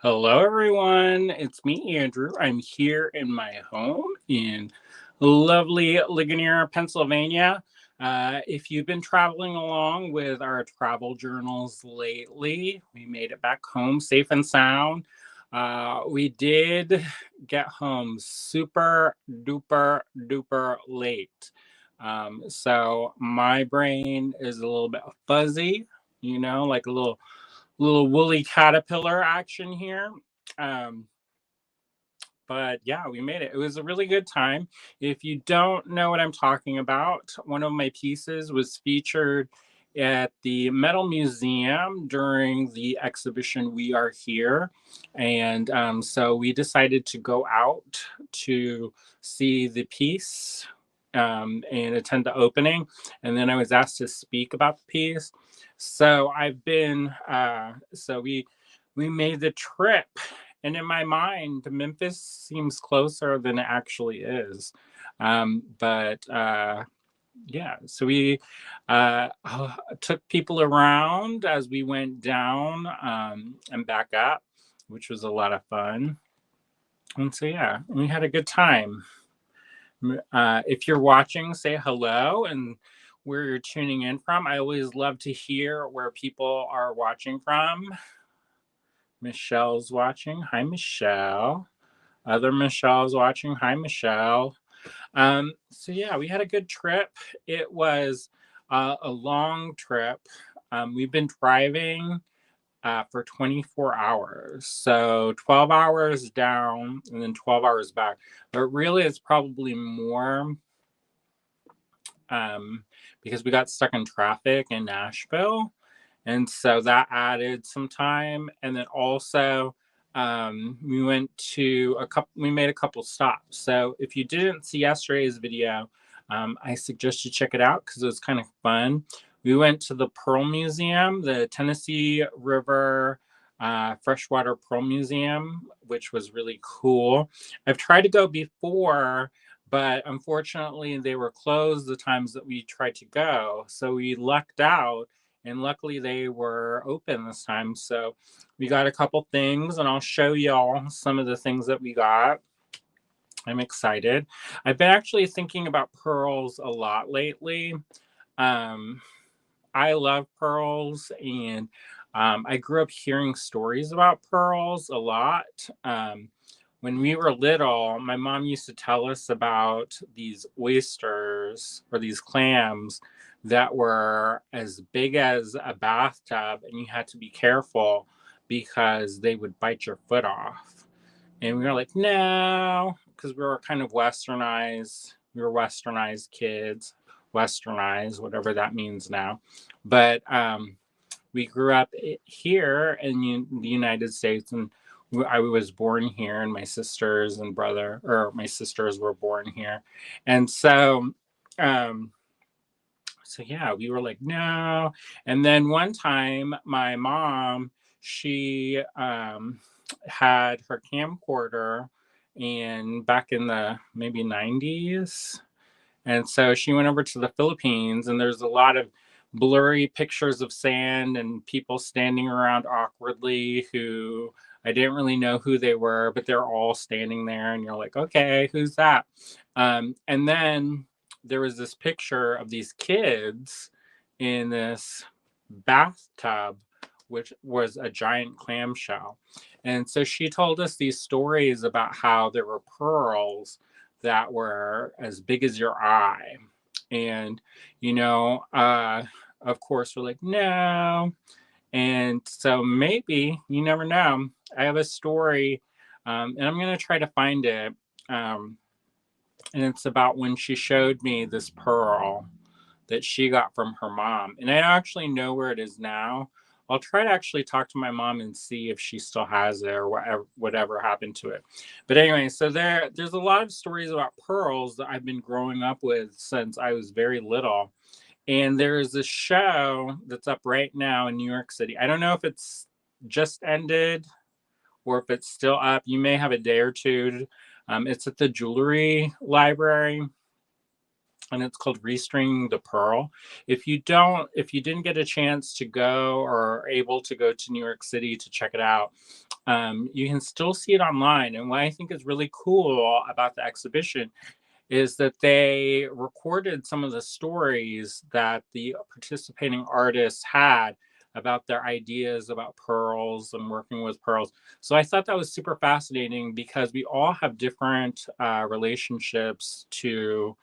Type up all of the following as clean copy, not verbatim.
Hello, everyone. It's me, Andrew. I'm here in my home in lovely Ligonier, Pennsylvania. If you've been traveling along with our travel journals lately, we made it back home safe and sound. We did get home super duper duper late. So my brain is a little bit fuzzy, like a little woolly caterpillar action here. Um, but yeah, we made it. It was a really good time. If you don't know what I'm talking about, one of my pieces was featured at the Metal Museum during the exhibition We Are Here. And so we decided to go out to see the piece and attend the opening. And then I was asked to speak about the piece. So we made the trip, and in my mind, Memphis seems closer than it actually is. But yeah, so we took people around as we went down and back up, which was a lot of fun. And so, yeah, we had a good time. If you're watching, say hello and where you're tuning in from. I always love to hear where people are watching from. Michelle's watching. Hi, Michelle. Other Michelle's watching. Hi, Michelle. So yeah, we had a good trip. It was a long trip. We've been driving for 24 hours. So 12 hours down and then 12 hours back. But really, it's probably more because we got stuck in traffic in Nashville. And so that added some time. And then also, we made a couple stops. So if you didn't see yesterday's video, I suggest you check it out because it was kind of fun. We went to the Pearl Museum, the Tennessee River Freshwater Pearl Museum, which was really cool. I've tried to go before, but unfortunately they were closed the times that we tried to go. So we lucked out, and luckily they were open this time. So we got a couple things, and I'll show y'all some of the things that we got. I'm excited. I've been actually thinking about pearls a lot lately. Um, I love pearls, and I grew up hearing stories about pearls a lot. When we were little, my mom used to tell us about these oysters or these clams that were as big as a bathtub, and you had to be careful because they would bite your foot off. And we were like, no, because we were kind of westernized. We were westernized kids, westernized, whatever that means now. But we grew up here in the United States, and I was born here, and my sisters were born here. And um, so yeah, we were like, no. And then one time, my mom, she had her camcorder and back in the maybe 90s. And so she went over to the Philippines, and there's a lot of blurry pictures of sand and people standing around awkwardly who I didn't really know who they were, but they're all standing there, and you're like, okay, who's that? And then there was this picture of these kids in this bathtub, which was a giant clamshell. And so she told us these stories about how there were pearls that were as big as your eye. And, of course, we're like, no. And so maybe, you never know. I have a story, and I'm going to try to find it. And it's about when she showed me this pearl that she got from her mom. And I actually know where it is now. I'll try to actually talk to my mom and see if she still has it or whatever happened to it. But anyway, so there's a lot of stories about pearls that I've been growing up with since I was very little. And there's a show that's up right now in New York City. I don't know if it's just ended or if it's still up. You may have a day or two. It's at the Jewelry Library. and it's called Restringing the Pearl. If you didn't get a chance to go or are able to go to New York City to check it out, you can still see it online. And what I think is really cool about the exhibition is that they recorded some of the stories that the participating artists had about their ideas about pearls and working with pearls. So I thought that was super fascinating because we all have different relationships to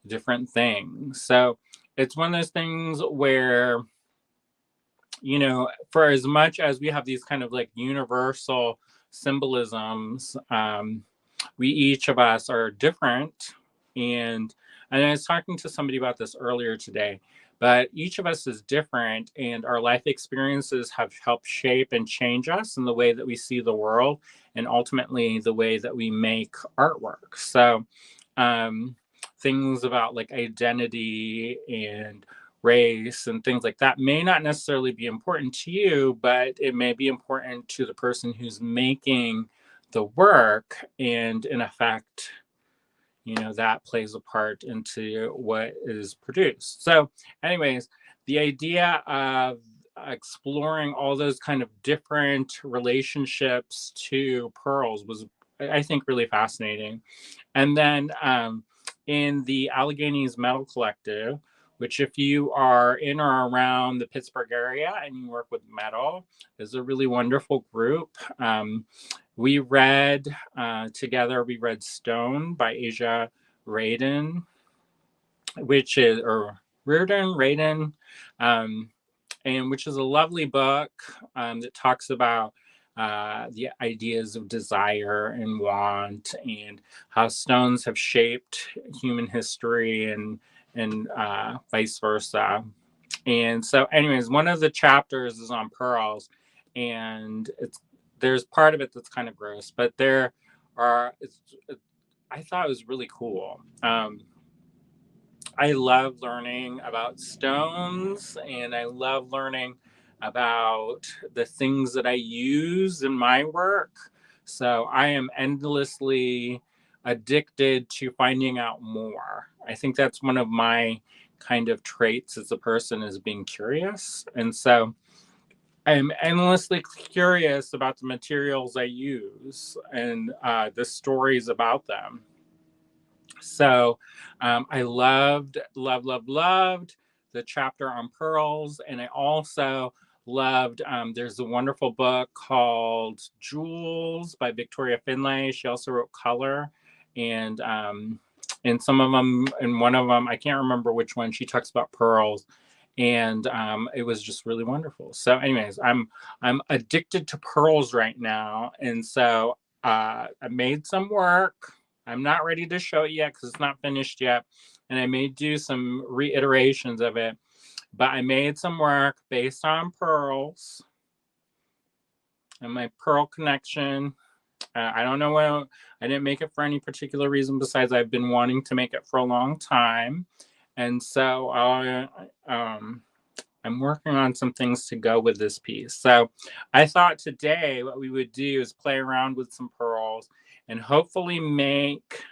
different things. So it's one of those things where, for as much as we have these kind of like universal symbolisms, we each of us are different. And I was talking to somebody about this earlier today, but each of us is different, and our life experiences have helped shape and change us in the way that we see the world, and ultimately the way that we make artwork. So things about like identity and race and things like that may not necessarily be important to you, but it may be important to the person who's making the work. And in effect, that plays a part into what is produced. So anyways, the idea of exploring all those kind of different relationships to pearls was, I think, really fascinating. And then in the Alleghany's Metal Collective, which if you are in or around the Pittsburgh area and you work with metal, is a really wonderful group. We read together, we read Stone by Asia Radin, Radin, and which is a lovely book that talks about the ideas of desire and want and how stones have shaped human history and vice versa. And so anyways, one of the chapters is on pearls, and there's part of it that's kind of gross, but I thought it was really cool. I love learning about stones, and I love learning about the things that I use in my work. So I am endlessly addicted to finding out more. I think that's one of my kind of traits as a person, is being curious. And so I'm endlessly curious about the materials I use and the stories about them. So I loved the chapter on pearls. And I also loved, there's a wonderful book called Jewels by Victoria Finlay. She also wrote Color. And in some of them, in one of them, I can't remember which one, she talks about pearls. And it was just really wonderful. So anyways, I'm addicted to pearls right now. And so I made some work. I'm not ready to show it yet because it's not finished yet. And I may do some reiterations of it. But I made some work based on pearls and my pearl connection. I don't know I didn't make it for any particular reason besides I've been wanting to make it for a long time. And so I'm working on some things to go with this piece. So I thought today what we would do is play around with some pearls and hopefully make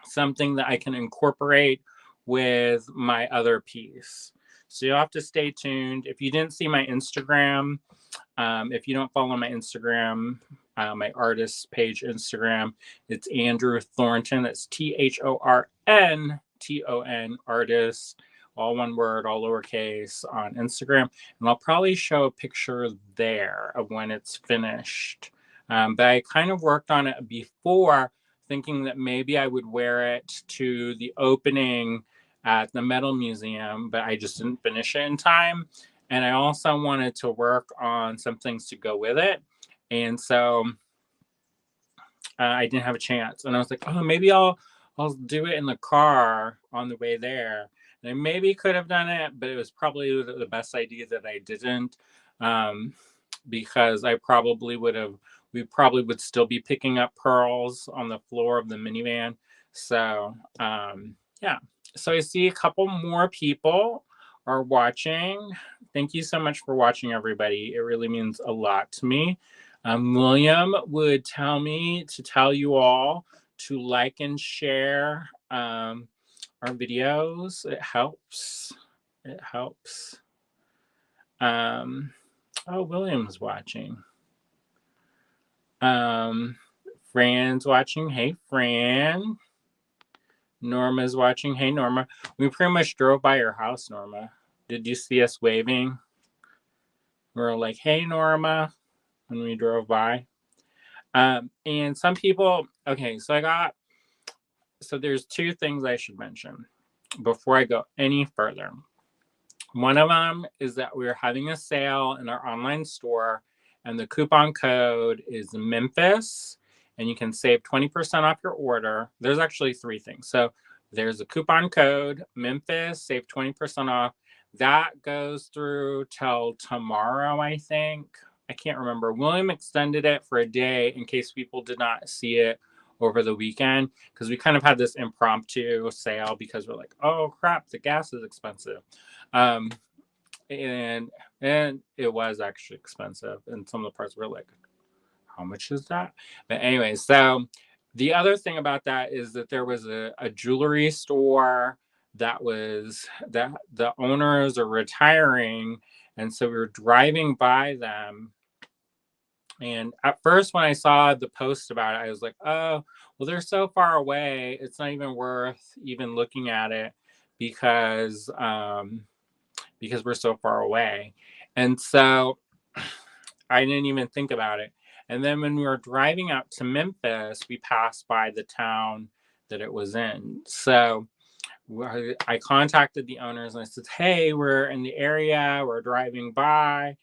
something that I can incorporate with my other piece. So you'll have to stay tuned. If you didn't see my Instagram, if you don't follow my Instagram, my artist page Instagram, it's Andrew Thornton. That's THORNTON, artist, all one word, all lowercase, on Instagram. And I'll probably show a picture there of when it's finished. But I kind of worked on it before, thinking that maybe I would wear it to the opening at the Metal Museum, but I just didn't finish it in time. And I also wanted to work on some things to go with it. And so I didn't have a chance. And I was like, oh, maybe I'll do it in the car on the way there. And I maybe could have done it, but it was probably the best idea that I didn't, because we probably would still be picking up pearls on the floor of the minivan. So yeah. So I see a couple more people are watching. Thank you so much for watching, everybody. It really means a lot to me. William would tell me to tell you all to like and share our videos. It helps. It helps. Oh, William's watching. Fran's watching. Hey, Fran. Norma's watching. Hey, Norma. We pretty much drove by your house, Norma. Did you see us waving? We were like, hey, Norma, when we drove by. And some people, okay, so there's two things I should mention before I go any further. One of them is that we're having a sale in our online store, and the coupon code is Memphis, and you can save 20% off your order. There's actually three things. So there's a coupon code, Memphis, save 20% off. That goes through till tomorrow, I think. I can't remember. William extended it for a day in case people did not see it over the weekend, because we kind of had this impromptu sale because we're like, oh crap, the gas is expensive. And it was actually expensive, and some of the parts were like, how much is that? But anyway, so the other thing about that is that there was a jewelry store that the owners are retiring, and so we were driving by them. And at first, when I saw the post about it, I was like, oh, well, they're so far away. It's not even worth even looking at it because we're so far away. And so I didn't even think about it. And then when we were driving out to Memphis, we passed by the town that it was in. So I contacted the owners and I said, hey, we're in the area, we're driving by.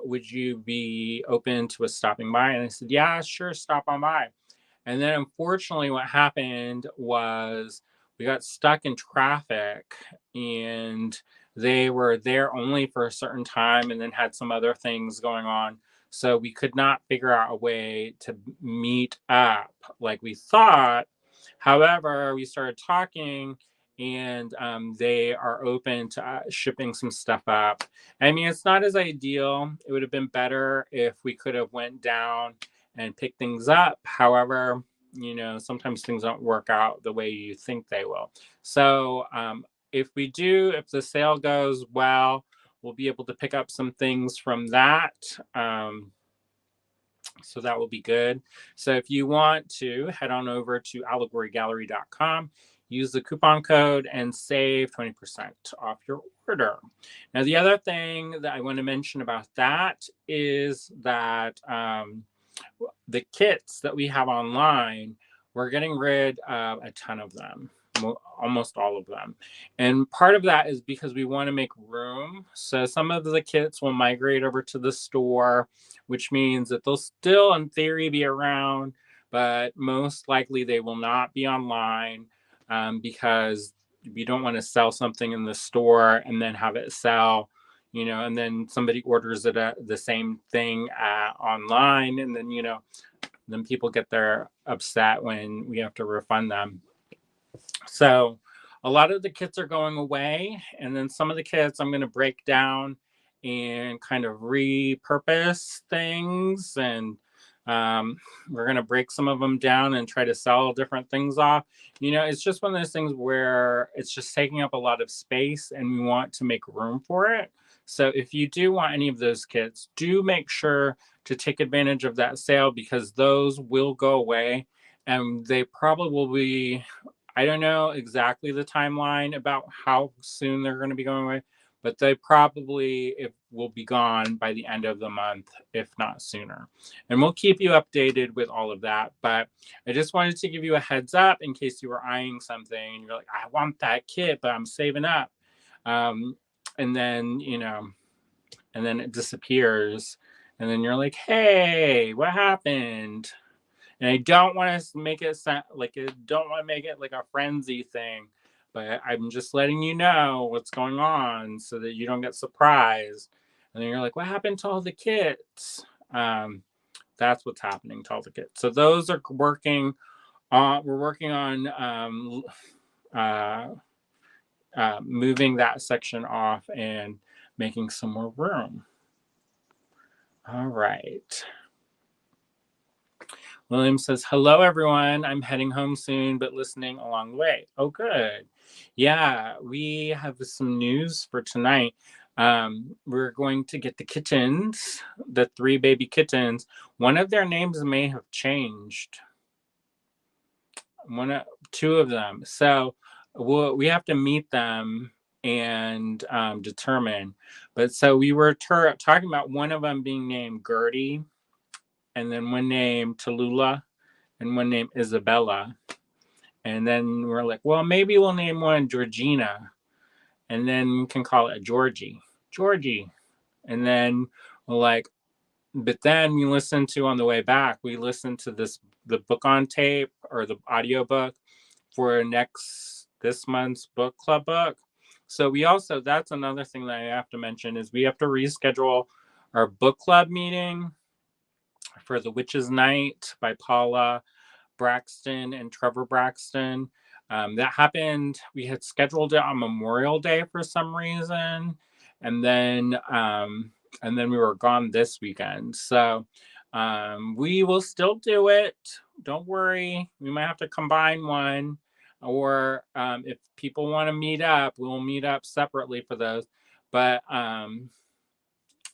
Would you be open to us stopping by? And they said, yeah, sure, stop on by. And then unfortunately, what happened was we got stuck in traffic, and they were there only for a certain time and then had some other things going on. So we could not figure out a way to meet up like we thought. However, we started talking, and they are open to shipping some stuff up. I mean, it's not as ideal. It would have been better if we could have went down and picked things up. However, sometimes things don't work out the way you think they will. So if the sale goes well, we'll be able to pick up some things from that. So that will be good. So if you want to, head on over to allegorygallery.com, use the coupon code, and save 20% off your order. Now, the other thing that I want to mention about that is that the kits that we have online, we're getting rid of a ton of them, almost all of them. And part of that is because we want to make room. So some of the kits will migrate over to the store, which means that they'll still, in theory, be around, but most likely they will not be online because we don't want to sell something in the store and then have it sell, and then somebody orders it the same thing online, and then then people get their upset when we have to refund them. So a lot of the kits are going away, and then some of the kits I'm going to break down and kind of repurpose things, and we're going to break some of them down and try to sell different things off. It's just one of those things where it's just taking up a lot of space, and we want to make room for it. So if you do want any of those kits, do make sure to take advantage of that sale, because those will go away, and they probably will be, I don't know exactly the timeline about how soon they're going to be going away, but they probably will be gone by the end of the month, if not sooner. And we'll keep you updated with all of that. But I just wanted to give you a heads up in case you were eyeing something and you're like, I want that kit, but I'm saving up. And then, and then it disappears. And then you're like, hey, what happened? And I don't want to make it like a frenzy thing, but I'm just letting you know what's going on so that you don't get surprised. And then you're like, what happened to all the kits? That's what's happening to all the kits. So those are working on. We're working on moving that section off and making some more room. All right. William says, hello, everyone. I'm heading home soon, but listening along the way. Oh, good. Yeah, we have some news for tonight. We're going to get the kittens, the 3 baby kittens. One of their names may have changed. Two of them. So we have to meet them and determine. But so we were talking about one of them being named Gertie, and then one named Tallulah, and one named Isabella. And then we're like, well, maybe we'll name one Georgina, and then we can call it Georgie. And then we're like, but then we listened to, on the way back, we listened to the book on tape, or the audiobook for this month's book club book. So that's another thing that I have to mention, is we have to reschedule our book club meeting for The Witch's Night by Paula Braxton and Trevor Braxton. That happened. We had scheduled it on Memorial Day for some reason, and then we were gone this weekend. So we will still do it. Don't worry. We might have to combine one, or if people want to meet up, we'll meet up separately for those. But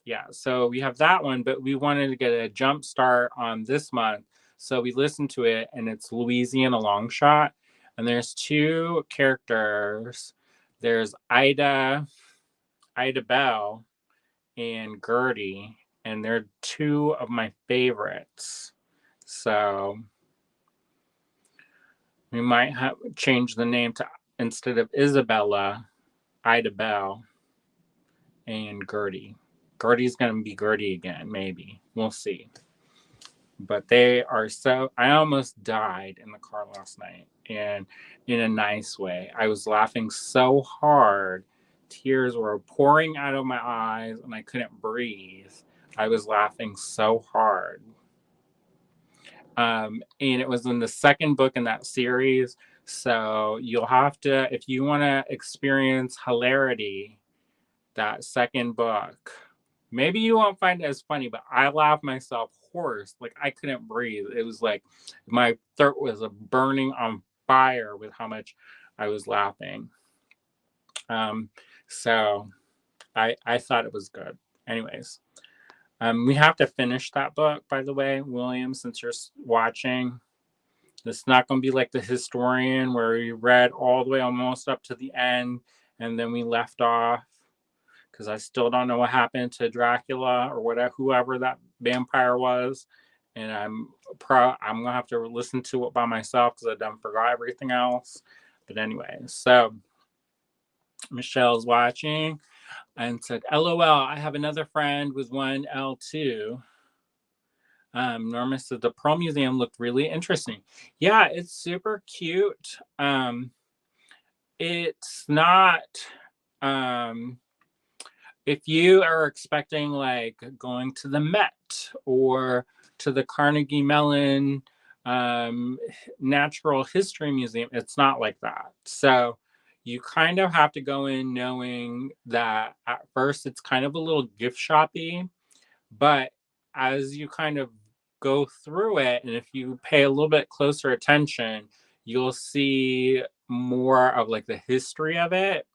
yeah, so we have that one, but we wanted to get a jump start on this month. So we listened to it, and it's Louisiana Long Shot. And there's 2 characters. There's Ida Bell, and Gertie, and they're 2 of my favorites. So we might have change the name to, instead of Isabella, Ida Bell, and Gertie. Gertie's going to be Gertie again, maybe. We'll see. But they are I almost died in the car last night, and in a nice way. I was laughing so hard. Tears were pouring out of my eyes, and I couldn't breathe. I was laughing so hard. And it was in the second book in that series. So you'll have to, if you want to experience hilarity, that second book, maybe you won't find it as funny, but I laughed myself hoarse. Like, I couldn't breathe. It was like my throat was burning on fire with how much I was laughing. So I thought it was good. Anyways, we have to finish that book, by the way, William, since you're watching. It's not going to be like The Historian, where we read all the way almost up to the end, and then we left off, because I still don't know what happened to Dracula, or whatever, whoever that vampire was. And I'm going to have to listen to it by myself, because I done forgot everything else. But anyway, so Michelle's watching and said, LOL, I have another friend with one L too. Norma said the Pearl Museum looked really interesting. Yeah, it's super cute. It's not, if you are expecting like going to the Met or to the Carnegie Mellon Natural History Museum, it's not like that. So you kind of have to go in knowing that at first it's kind of a little gift shoppy, but as you kind of go through it, and if you pay a little bit closer attention, you'll see more of like the history of it,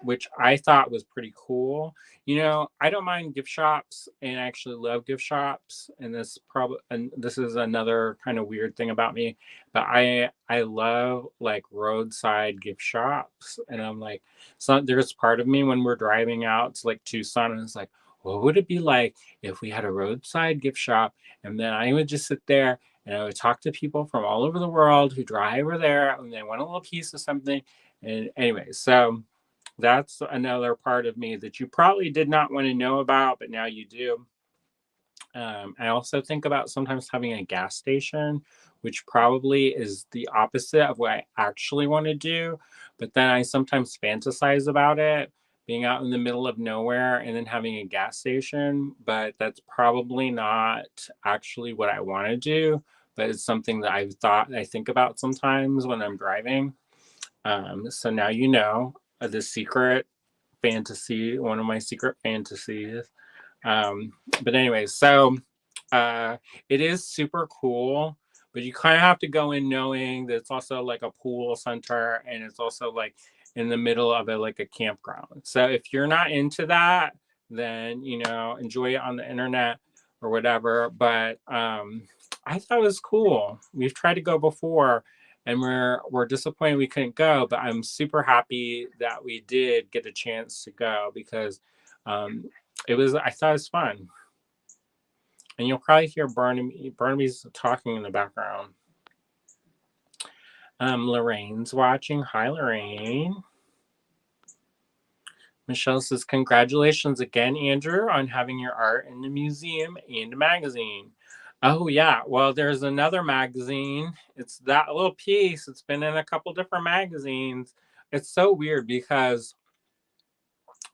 which I thought was pretty cool. I don't mind gift shops, and I actually love gift shops. And this is another kind of weird thing about me, but I love like roadside gift shops. And I'm like, so there's part of me when we're driving out to like Tucson, and it's like, what would it be like if we had a roadside gift shop, and then I would just sit there and I would talk to people from all over the world who drive over there and they want a little piece of something. And anyway, so that's another part of me that you probably did not want to know about, but now you do. I also think about sometimes having a gas station, which probably is the opposite of what I actually want to do. But then I sometimes fantasize about it, being out in the middle of nowhere and then having a gas station. But that's probably not actually what I want to do. But it's something that I think about sometimes when I'm driving. So now you know the secret fantasy, one of my secret fantasies. But anyway, so it is super cool, but you kind of have to go in knowing that it's also like a pool center and it's also like in the middle of like a campground. So if you're not into that, then enjoy it on the internet or whatever. But I thought it was cool. We've tried to go before and we're disappointed we couldn't go, but I'm super happy that we did get a chance to go because I thought it was fun. And you'll probably hear Barnaby's talking in the background. Lorraine's watching. Hi, Lorraine. Michelle says, congratulations again, Andrew, on having your art in the museum and a magazine. Oh, yeah. Well, there's another magazine. It's that little piece. It's been in a couple different magazines. It's so weird because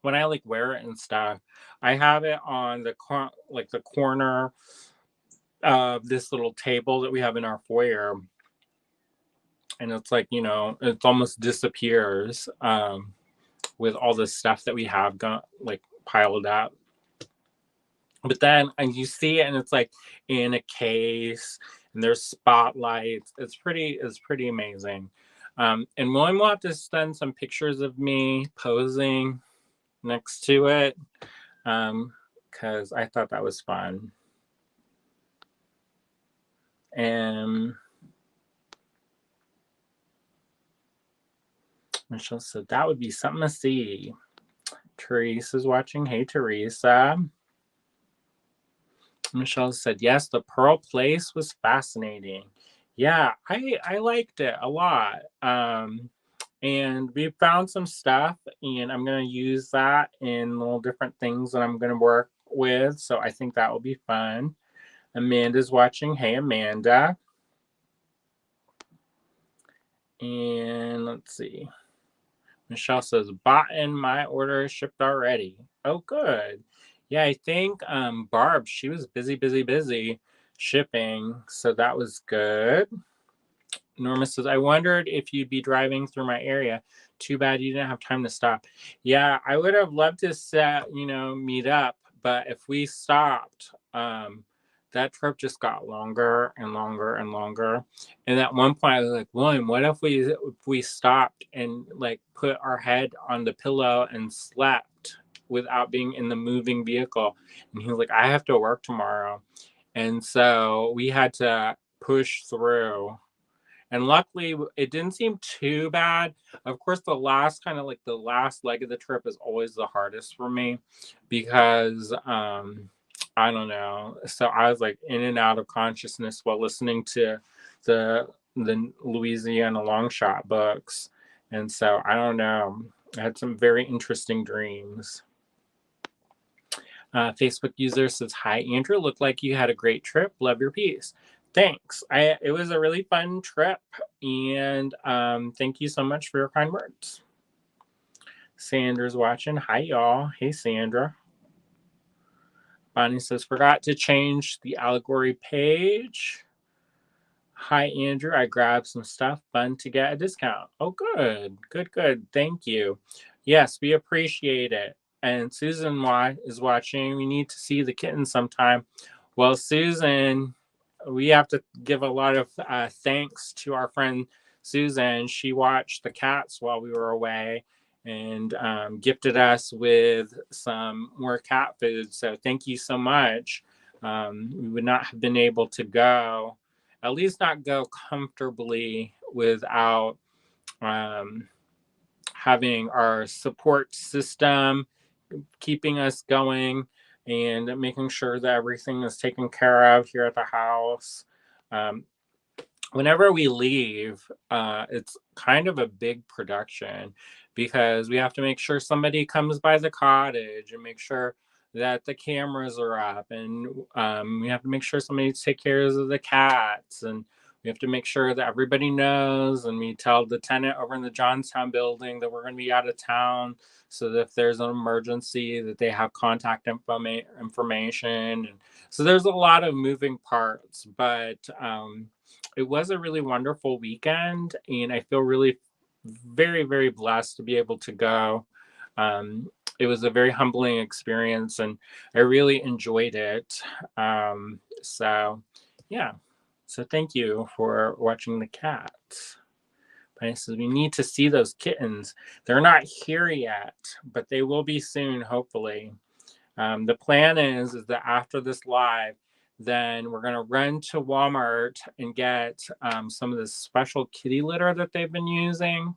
when I like wear it and stuff, I have it on the corner of this little table that we have in our foyer. And it's like, it almost disappears with all the stuff that we have piled up. But then you see it and it's like in a case and there's spotlights. It's pretty amazing. And William will have to send some pictures of me posing next to it because I thought that was fun. And Michelle said that would be something to see. Teresa's watching. Hey, Teresa. Michelle said, yes, the Pearl Place was fascinating. Yeah, I liked it a lot. And we found some stuff, and I'm going to use that in little different things that I'm going to work with. So I think that will be fun. Amanda's watching. Hey, Amanda. And let's see. Michelle says, bought in, my order is shipped already. Oh, good. Yeah, I think Barb, she was busy shipping. So that was good. Norma says, I wondered if you'd be driving through my area. Too bad you didn't have time to stop. Yeah, I would have loved to meet up. But if we stopped, that trip just got longer and longer and longer. And at one point I was like, William, what if we stopped and like put our head on the pillow and slept without being in the moving vehicle? And he was like, I have to work tomorrow. And so we had to push through. And luckily it didn't seem too bad. Of course, the last leg of the trip is always the hardest for me because I don't know. So I was like in and out of consciousness while listening to the Louisiana long shot books. And so I don't know. I had some very interesting dreams. Facebook user says, hi, Andrew. Looked like you had a great trip. Love your piece. Thanks. It was a really fun trip. And thank you so much for your kind words. Sandra's watching. Hi, y'all. Hey, Sandra. Bonnie says, forgot to change the Allegory page. Hi, Andrew. I grabbed some stuff. Fun to get a discount. Oh, good. Good. Thank you. Yes, we appreciate it. And Susan is watching. We need to see the kitten sometime. Well, Susan, we have to give a lot of thanks to our friend Susan. She watched the cats while we were away and gifted us with some more cat food. So thank you so much. We would not have been able to go, at least not go comfortably without having our support system keeping us going and making sure that everything is taken care of here at the house. Whenever we leave, it's kind of a big production because we have to make sure somebody comes by the cottage and make sure that the cameras are up, and we have to make sure somebody takes care of the cats, and we have to make sure that everybody knows, and we tell the tenant over in the Johnstown building that we're going to be out of town so that if there's an emergency that they have contact information. And so there's a lot of moving parts, but it was a really wonderful weekend, and I feel really very, very blessed to be able to go. It was a very humbling experience, and I really enjoyed it. So, yeah. So thank you for watching the cats. But it says we need to see those kittens. They're not here yet, but they will be soon, hopefully. The plan is that after this live, then we're gonna run to Walmart and get some of this special kitty litter that they've been using.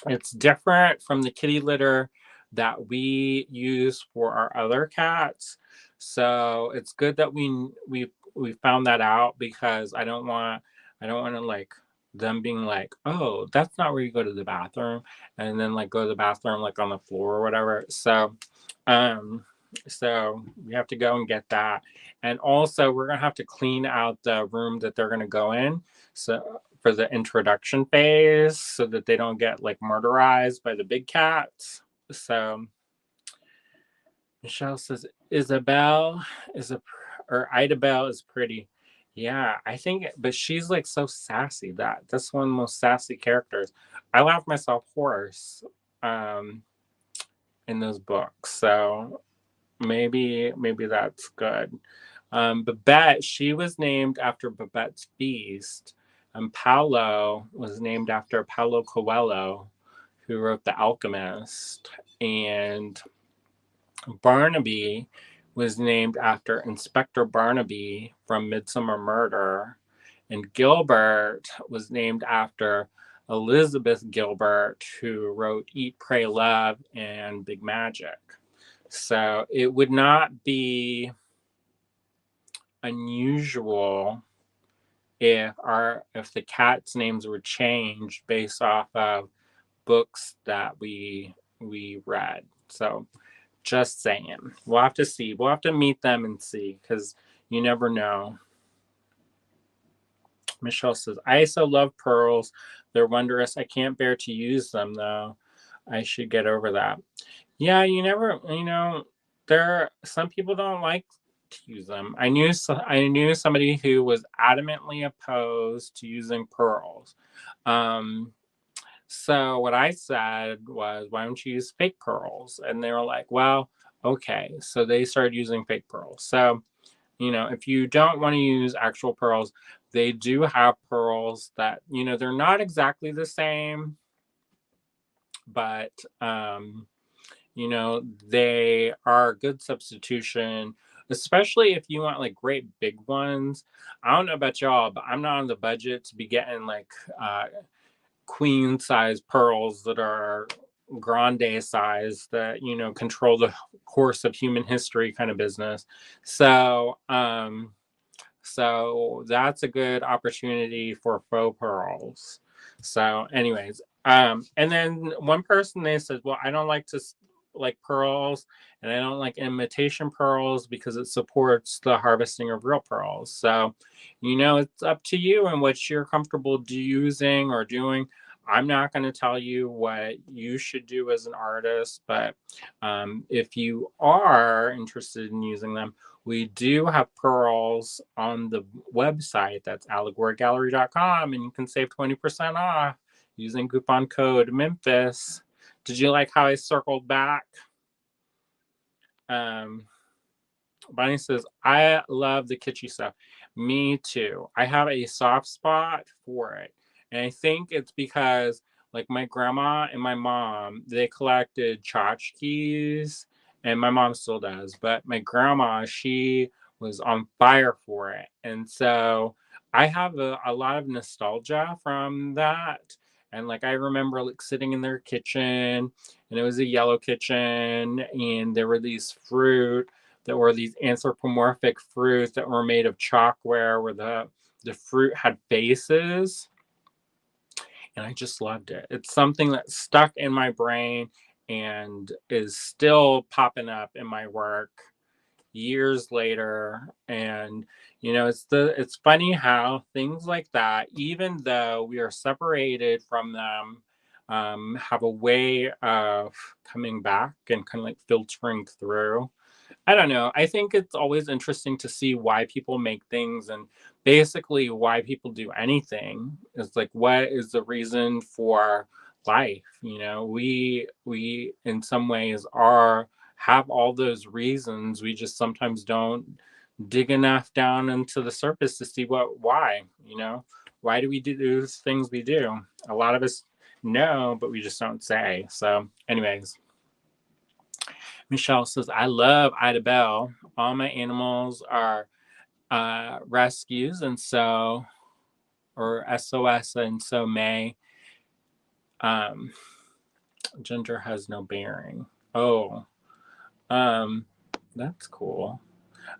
It's different from the kitty litter that we use for our other cats. So it's good that we found that out, because I don't want to like them being like, oh, that's not where you go to the bathroom, and then like go to the bathroom like on the floor or whatever. Um so we have to go and get that. And also we're gonna have to clean out the room that they're gonna go in. So for the introduction phase, so that they don't get like murderized by the big cats. So Michelle says Isabel is a or Idabelle is pretty. Yeah, I think, but she's like so sassy. That's one of the most sassy characters. I laugh myself hoarse um in those books. So maybe that's good. Babette, she was named after Babette's Feast. Paulo was named after Paulo Coelho, who wrote The Alchemist. And Barnaby was named after Inspector Barnaby from Midsummer Murder. And Gilbert was named after Elizabeth Gilbert, who wrote Eat, Pray, Love and Big Magic. So it would not be unusual if the cats' names were changed based off of books that we read. So just saying. We'll have to see. We'll have to meet them and see, because you never know. Michelle says, I so love pearls. They're wondrous. I can't bear to use them, though. I should get over that. Yeah, some people don't like to use them. I knew somebody who was adamantly opposed to using pearls. So what I said was, why don't you use fake pearls? And they were like, well, okay. So they started using fake pearls. So, if you don't want to use actual pearls, they do have pearls that, they're not exactly the same, but they are a good substitution, especially if you want like great big ones. I don't know about y'all, but I'm not on the budget to be getting like queen size pearls that are grande size that control the course of human history kind of business. So that's a good opportunity for faux pearls. So anyways, and then one person, they said, well, I don't like to like pearls, and I don't like imitation pearls because it supports the harvesting of real pearls. So it's up to you and what you're comfortable using or doing. I'm not going to tell you what you should do as an artist, but if you are interested in using them, we do have pearls on the website. That's allegorygallery.com, and you can save 20% off using coupon code Memphis. Did you like how I circled back? Bonnie says, I love the kitschy stuff. Me too. I have a soft spot for it. And I think it's because like my grandma and my mom, they collected tchotchkes, and my mom still does. But my grandma, she was on fire for it. And so I have a lot of nostalgia from that. And like I remember like sitting in their kitchen, and it was a yellow kitchen, and there were these fruit that were these anthropomorphic fruits that were made of chalkware, where the fruit had faces. And I just loved it. It's something that stuck in my brain and is still popping up in my work years later. And it's funny how things like that, even though we are separated from them, have a way of coming back and kind of like filtering through. I don't know. I think it's always interesting to see why people make things, and basically why people do anything. It's like, what is the reason for life? We in some ways have all those reasons. We just sometimes don't dig enough down into the surface to see why, why do we do those things we do? A lot of us know, but we just don't say. So anyways, Michelle says, I love Ida Bell. All my animals are rescues, and so, or SOS, and so May. Gender has no bearing. Oh, that's cool.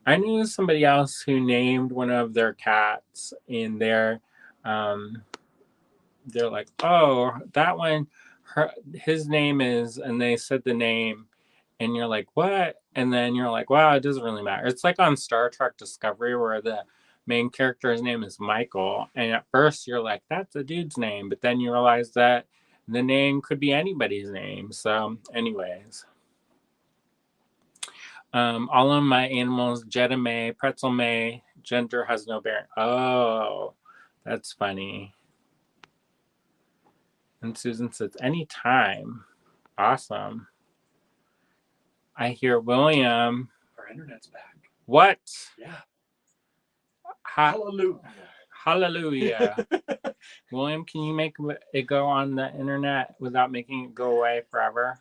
I knew somebody else who named one of their cats in their, they're like, oh, that one, his name is, and they said the name, and you're like, what? And then you're like, wow, it doesn't really matter. It's like on Star Trek Discovery where the main character's name is Michael, and at first you're like, that's a dude's name, but then you realize that the name could be anybody's name. So anyways, all of my animals, Jetta May, Pretzel May, gender has no bearing. Oh, that's funny. And Susan says, anytime. Awesome. I hear William. Our internet's back. What? Yeah. Hallelujah. Hallelujah. William, can you make it go on the internet without making it go away forever?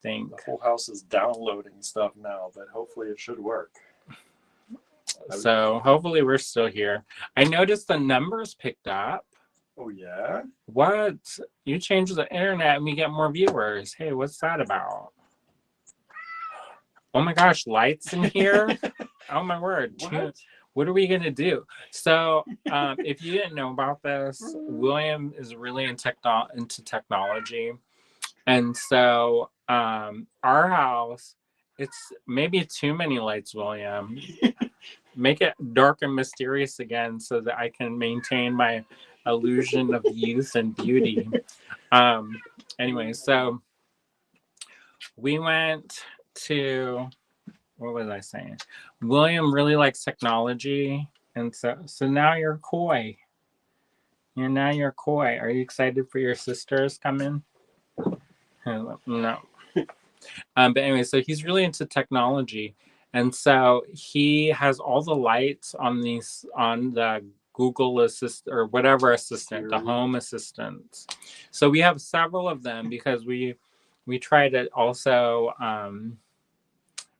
The whole house is downloading stuff now, but hopefully it should work. So hopefully we're still here. I noticed the numbers picked up. Oh, yeah? What? You change the internet and we get more viewers. Hey, what's that about? Oh my gosh, lights in here? Oh my word. What are we going to do? So if you didn't know about this, William is really into technology. And so our house, it's maybe too many lights, William. Make it dark and mysterious again so that I can maintain my illusion of youth and beauty. Anyway, so we went to, what was I saying? William really likes technology. And so now you're coy. You're coy. Are you excited for your sisters coming? No. But anyway, so he's really into technology. And so he has all the lights on the Google Assistant or whatever assistant, the home assistants. So we have several of them because we try to also,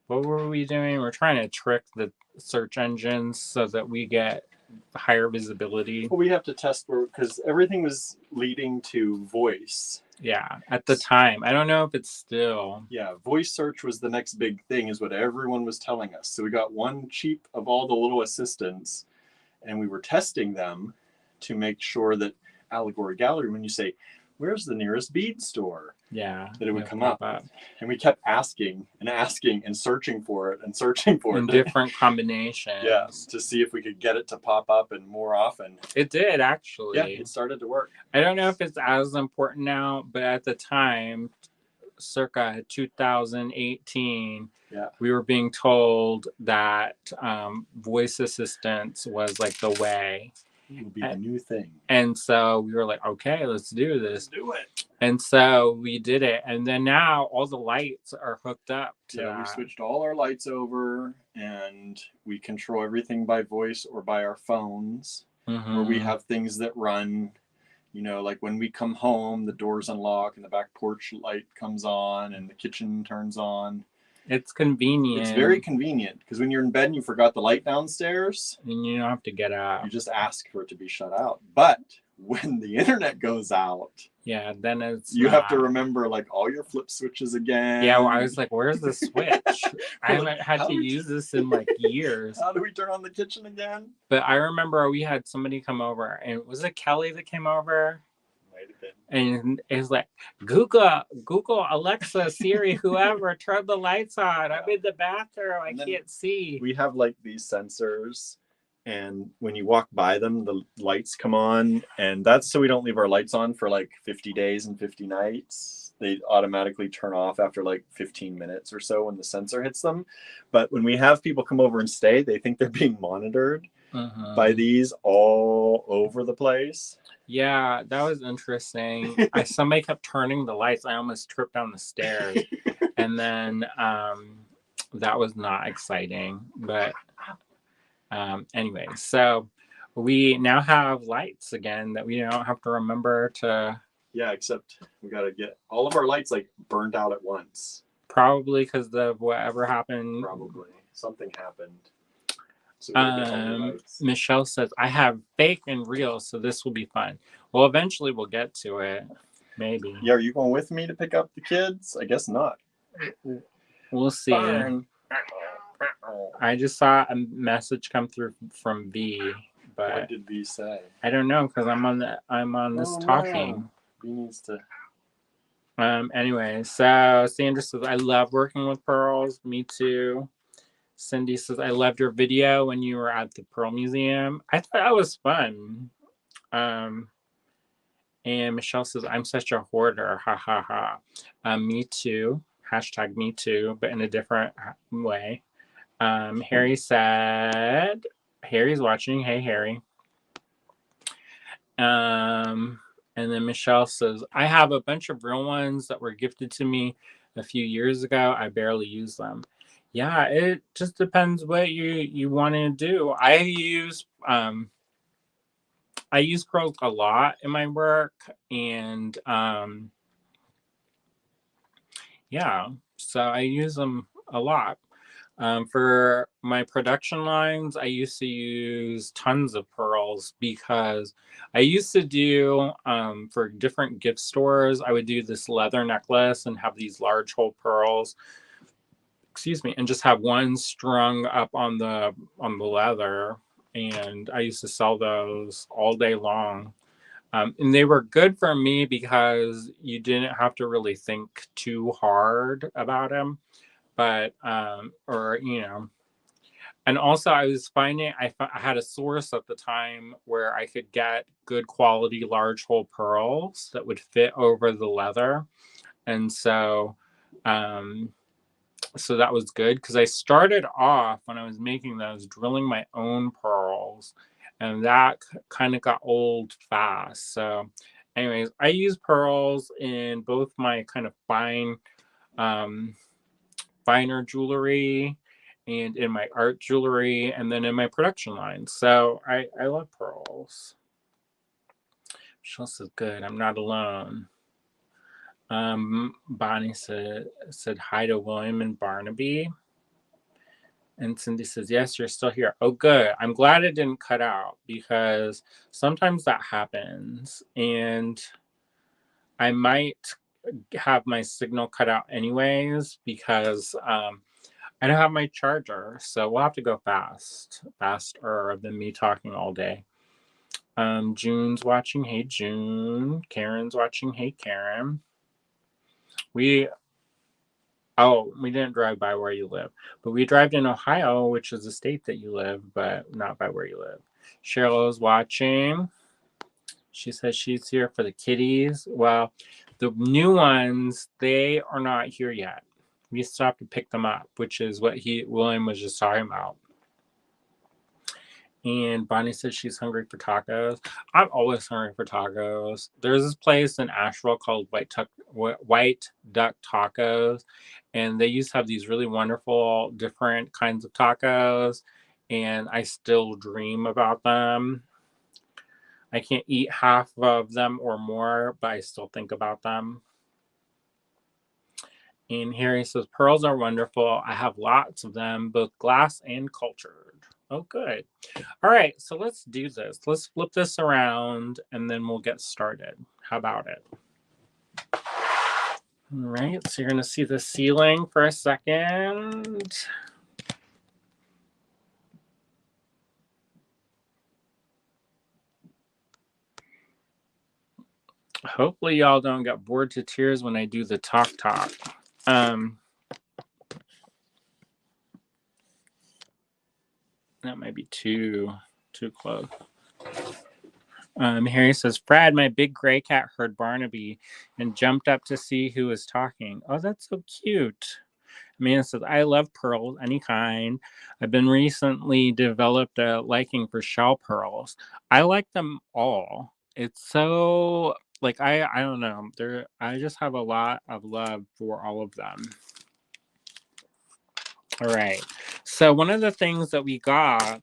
what were we doing? We're trying to trick the search engines so that we get higher visibility. Well, we have to test because everything was leading to voice. Yeah, at the time. I don't know if it's still. Yeah, voice search was the next big thing is what everyone was telling us. So we got one cheap of all the little assistants and we were testing them to make sure that Allegory Gallery, when you say, where's the nearest bead store? Yeah. That it would come up. And we kept asking and searching for it and searching for it. In different combinations. Yeah, to see if we could get it to pop up and more often. It did, actually. Yeah, it started to work. I don't know if it's as important now, but at the time, circa 2018, we were being told that voice assistance was like the way. It would be the new thing. And so we were like, okay, let's do this. Let's do it. And so we did it. And then now all the lights are hooked up to that. We switched all our lights over and we control everything by voice or by our phones. Mm-hmm. Where we have things that run, like when we come home, the doors unlock and the back porch light comes on and the kitchen turns on. It's convenient. It's very convenient because when you're in bed and you forgot the light downstairs, and you don't have to get up. You just ask for it to be shut out. But when the internet goes out, then you have to remember like all your flip switches again. Yeah, well, I was like, where's the switch? I haven't had to use this in like years. How do we turn on the kitchen again? But I remember we had somebody come over, and was it Kelly that came over? And it's like, Google, Alexa, Siri, whoever, turn the lights on. I'm in the bathroom. I can't see. We have like these sensors, and when you walk by them, the lights come on. And that's so we don't leave our lights on for like 50 days and 50 nights. They automatically turn off after like 15 minutes or so when the sensor hits them. But when we have people come over and stay, they think they're being monitored. by these all over the place. Yeah, that was interesting. Somebody kept turning the lights. I almost tripped down the stairs. And then that was not exciting. But anyway, so we now have lights again that we don't have to remember to. Yeah, except we got to get all of our lights like burned out at once. Probably because of whatever happened. Probably. Something happened. So Michelle says, I have fake and real, so this will be fun. Well, eventually we'll get to it. Maybe. Yeah, are you going with me to pick up the kids? I guess not. We'll see. Fine. I just saw a message come through from V, but what did V say? I don't know because I'm on this talking. No. V needs to. Anyway, so Sandra says, I love working with pearls. Me too. Cindy says, I loved your video when you were at the Pearl Museum. I thought that was fun. And Michelle says, I'm such a hoarder. Ha ha ha. Me too. Hashtag me too, but in a different way. Harry said, Harry's watching. Hey, Harry. And then Michelle says, I have a bunch of real ones that were gifted to me a few years ago. I barely use them. Yeah, it just depends what you want to do. I use pearls a lot in my work, and yeah, so I use them a lot. For my production lines, I used to use tons of pearls because I used to do for different gift stores, I would do this leather necklace and have these large hole pearls. Excuse me, and just have one strung up on the leather, and I used to sell those all day long. And they were good for me because you didn't have to really think too hard about them, but or and also I was finding I had a source at the time where I could get good quality large hole pearls that would fit over the leather, and so so that was good because I started off when I was making those drilling my own pearls, and that kind of got old fast. So anyways, I use pearls in both my kind of finer jewelry and in my art jewelry and then in my production line. So I love pearls. Michelle says, good, I'm not alone. Bonnie said hi to William and Barnaby. And Cindy says, yes, you're still here. Oh, good. I'm glad it didn't cut out because sometimes that happens. And I might have my signal cut out anyways because I don't have my charger. So we'll have to go faster than me talking all day. June's watching. Hey, June. Karen's watching. Hey, Karen. We didn't drive by where you live, but we drive in Ohio, which is the state that you live, but not by where you live. Cheryl is watching. She says she's here for the kitties. Well, the new ones, they are not here yet. We still have to pick them up, which is what William was just talking about. And Bonnie says she's hungry for tacos. I'm always hungry for tacos. There's this place in Asheville called White Duck Tacos. And they used to have these really wonderful different kinds of tacos. And I still dream about them. I can't eat half of them or more, but I still think about them. And Harry says, pearls are wonderful. I have lots of them, both glass and cultured. Oh, good. All right, so let's do this. Let's flip this around and then we'll get started. How about it? All right, so you're going to see the ceiling for a second. Hopefully y'all don't get bored to tears when I do the talk. That might be too close. Harry says, Fred, my big gray cat heard Barnaby and jumped up to see who was talking. Oh, that's so cute. Amanda says, I love pearls, any kind. I've been recently developed a liking for shell pearls. I like them all. It's so like I don't know. I just have a lot of love for all of them. All right. So one of the things that we got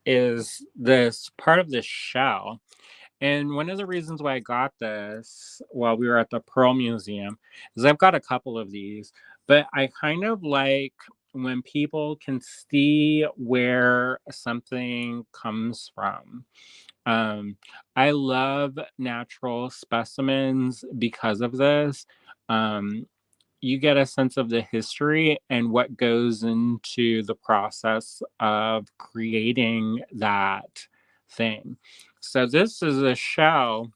is this part of this shell. And one of the reasons why I got this while we were at the Pearl Museum is I've got a couple of these, but I kind of like when people can see where something comes from. Um, I love natural specimens because of this. Um, you get a sense of the history and what goes into the process of creating that thing. So this is a shell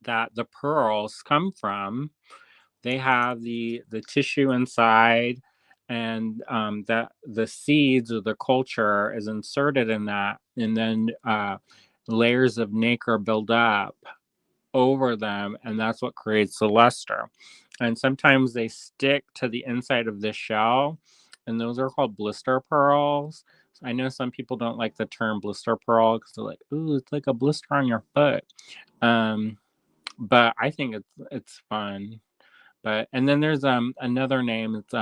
that the pearls come from. They have the tissue inside, and that the seeds or the culture is inserted in that, and then layers of nacre build up over them, and that's what creates the luster. And sometimes they stick to the inside of the shell, and those are called blister pearls. I know some people don't like the term blister pearl because they're like, "Ooh, it's like a blister on your foot." Um, but I think it's fun. But and then there's another name. It's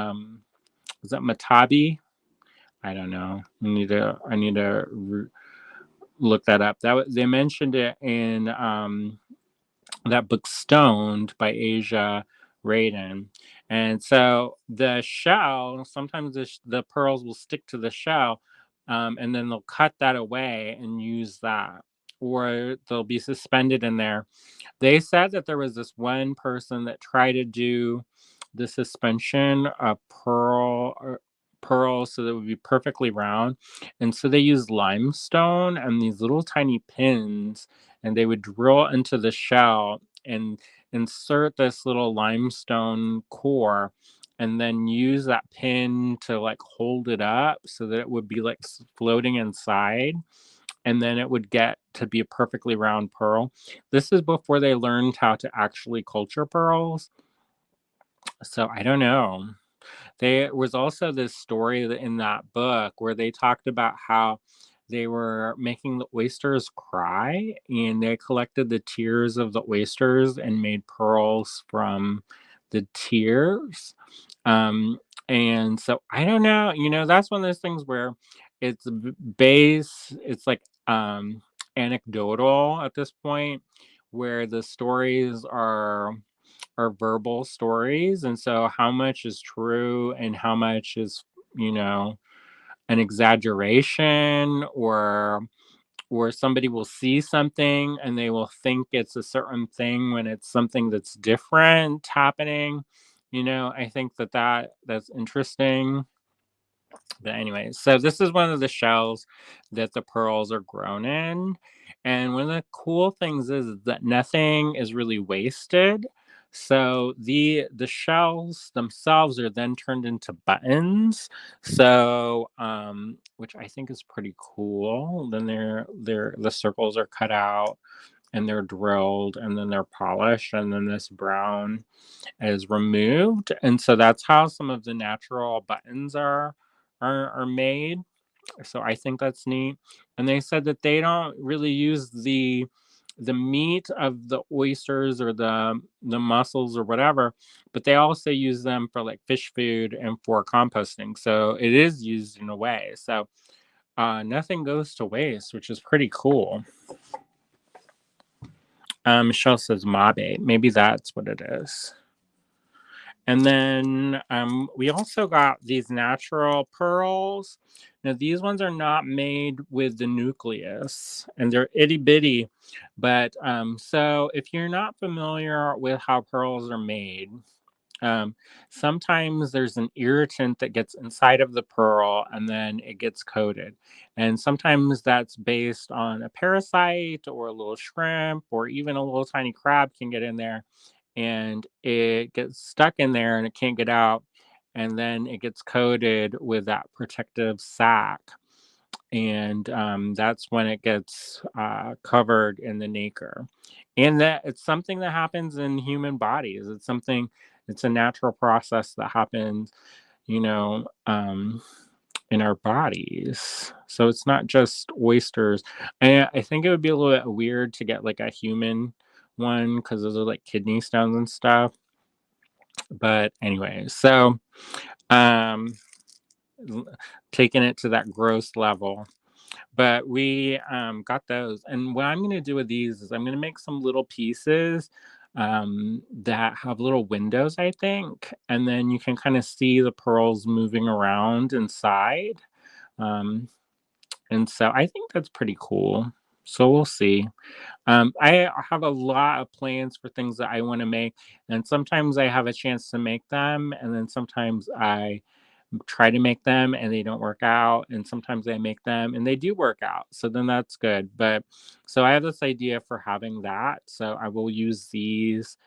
is that Matabi? I don't know. I need to look that up. They mentioned it in that book Stoned by Asia Radin. And so the shell, sometimes the pearls will stick to the shell, and then they'll cut that away and use that. Or they'll be suspended in there. They said that there was this one person that tried to do the suspension of pearls so that it would be perfectly round. And so they used limestone and these little tiny pins, and they would drill into the shell and insert this little limestone core and then use that pin to like hold it up so that it would be like floating inside, and then it would get to be a perfectly round pearl. This is before they learned how to actually culture pearls. So I don't know. There was also this story in that book where they talked about how they were making the oysters cry, and they collected the tears of the oysters and made pearls from the tears. Um, and so I don't know, that's one of those things where it's like anecdotal at this point, where the stories are verbal stories, and so how much is true and how much is, you know, an exaggeration, or somebody will see something and they will think it's a certain thing when it's something that's different happening. I think that's interesting. But anyway, so this is one of the shells that the pearls are grown in. And one of the cool things is that nothing is really wasted. So the shells themselves are then turned into buttons. So which I think is pretty cool. Then the circles are cut out and they're drilled and then they're polished, and then this brown is removed. And so that's how some of the natural buttons are made. So I think that's neat. And they said that they don't really use the meat of the oysters or the mussels or whatever, but they also use them for like fish food and for composting. So it is used in a way. So nothing goes to waste, which is pretty cool. Michelle says mabe. Maybe that's what it is. And then we also got these natural pearls. Now, these ones are not made with the nucleus, and they're itty bitty. But so if you're not familiar with how pearls are made, um, sometimes there's an irritant that gets inside of the pearl and then it gets coated. And sometimes that's based on a parasite or a little shrimp or even a little tiny crab can get in there, and it gets stuck in there and it can't get out. And then it gets coated with that protective sac. and that's when it gets covered in the nacre. And that it's something that happens in human bodies. It's a natural process that happens, you know, in our bodies. So it's not just oysters. And I think it would be a little bit weird to get like a human one because those are like kidney stones and stuff. But anyway, so um taking it to that gross level. But we got those. And what I'm going to do with these is I'm going to make some little pieces that have little windows, I think. And then you can kind of see the pearls moving around inside. Um, and so I think that's pretty cool. So we'll see. I have a lot of plans for things that I want to make. And sometimes I have a chance to make them. And then sometimes I try to make them and they don't work out, and sometimes I make them and they do work out, so then that's good. But so I have this idea for having that, so I will use these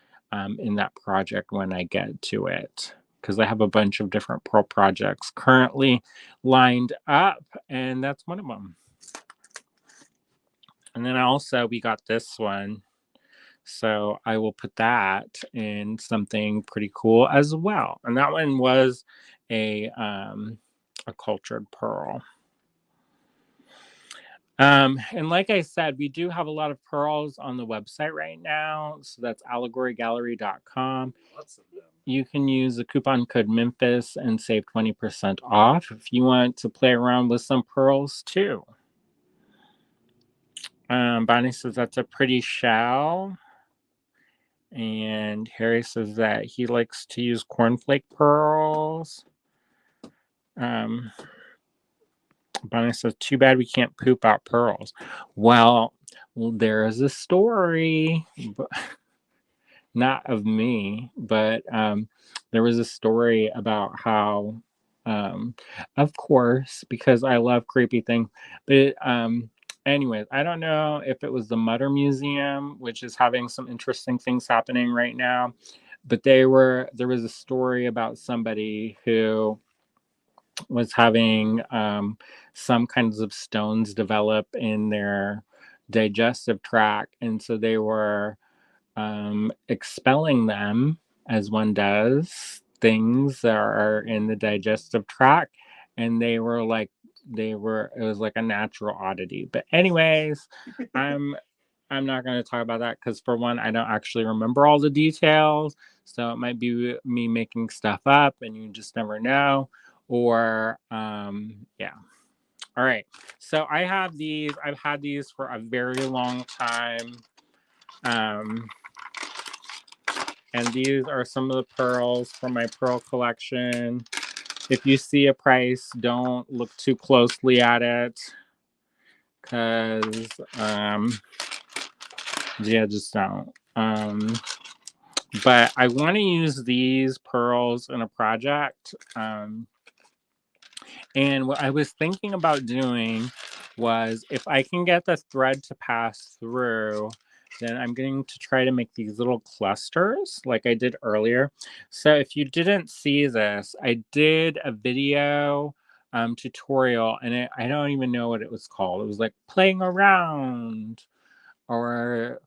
in that project when I get to it, because I have a bunch of different pearl projects currently lined up, and that's one of them. And then also we got this one, so I will put that in something pretty cool as well. And that one was a cultured pearl. And like I said, we do have a lot of pearls on the website right now. So that's allegorygallery.com. Lots of them. You can use the coupon code Memphis and save 20% off if you want to play around with some pearls too. Bonnie says that's a pretty shell. And Harry says that he likes to use cornflake pearls. Bonnie says, too bad we can't poop out pearls. Well, there is a story, not of me, but there was a story about how, of course, because I love creepy things, but anyways, I don't know if it was the Mutter Museum, which is having some interesting things happening right now, but there was a story about somebody who was having some kinds of stones develop in their digestive tract, and so they were expelling them, as one does things that are in the digestive tract, and it was like a natural oddity. But anyways, I'm not going to talk about that because, for one, I don't actually remember all the details. So it might be me making stuff up and you just never know. Or, yeah. All right. So I have these. I've had these for a very long time. And these are some of the pearls from my pearl collection. If you see a price, don't look too closely at it. Because, yeah, just don't. But I want to use these pearls in a project. And what I was thinking about doing was, if I can get the thread to pass through, then I'm going to try to make these little clusters like I did earlier. So if you didn't see this, I did a video tutorial, and I don't even know what it was called. It was like playing around, or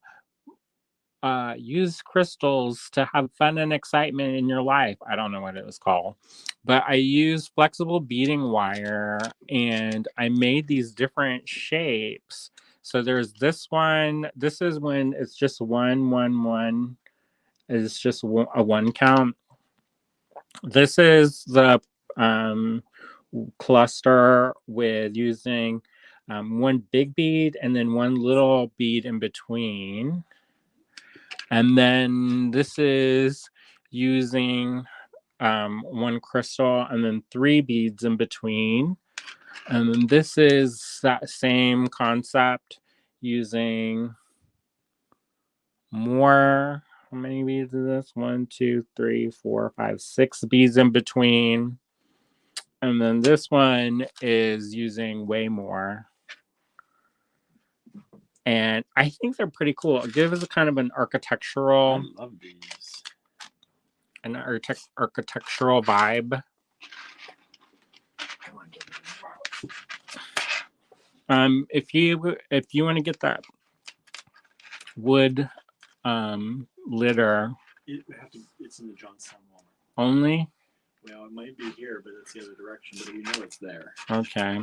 use crystals to have fun and excitement in your life. I don't know what it was called, but I used flexible beading wire and I made these different shapes. So there's this one. This is when it's just 111. It's just a one count. This is the cluster with using one big bead and then one little bead in between. And then this is using one crystal and then 3 beads in between. And then this is that same concept using more. How many beads is this? 1, 2, 3, 4, 5, 6 beads in between. And then this one is using way more. And I think they're pretty cool. It gives a kind of an architectural. I love these. An architectural vibe. If you want to get that wood litter it's in the Johnstown Walmart. only. Well, it might be here, but it's the other direction. But you know it's there. Okay.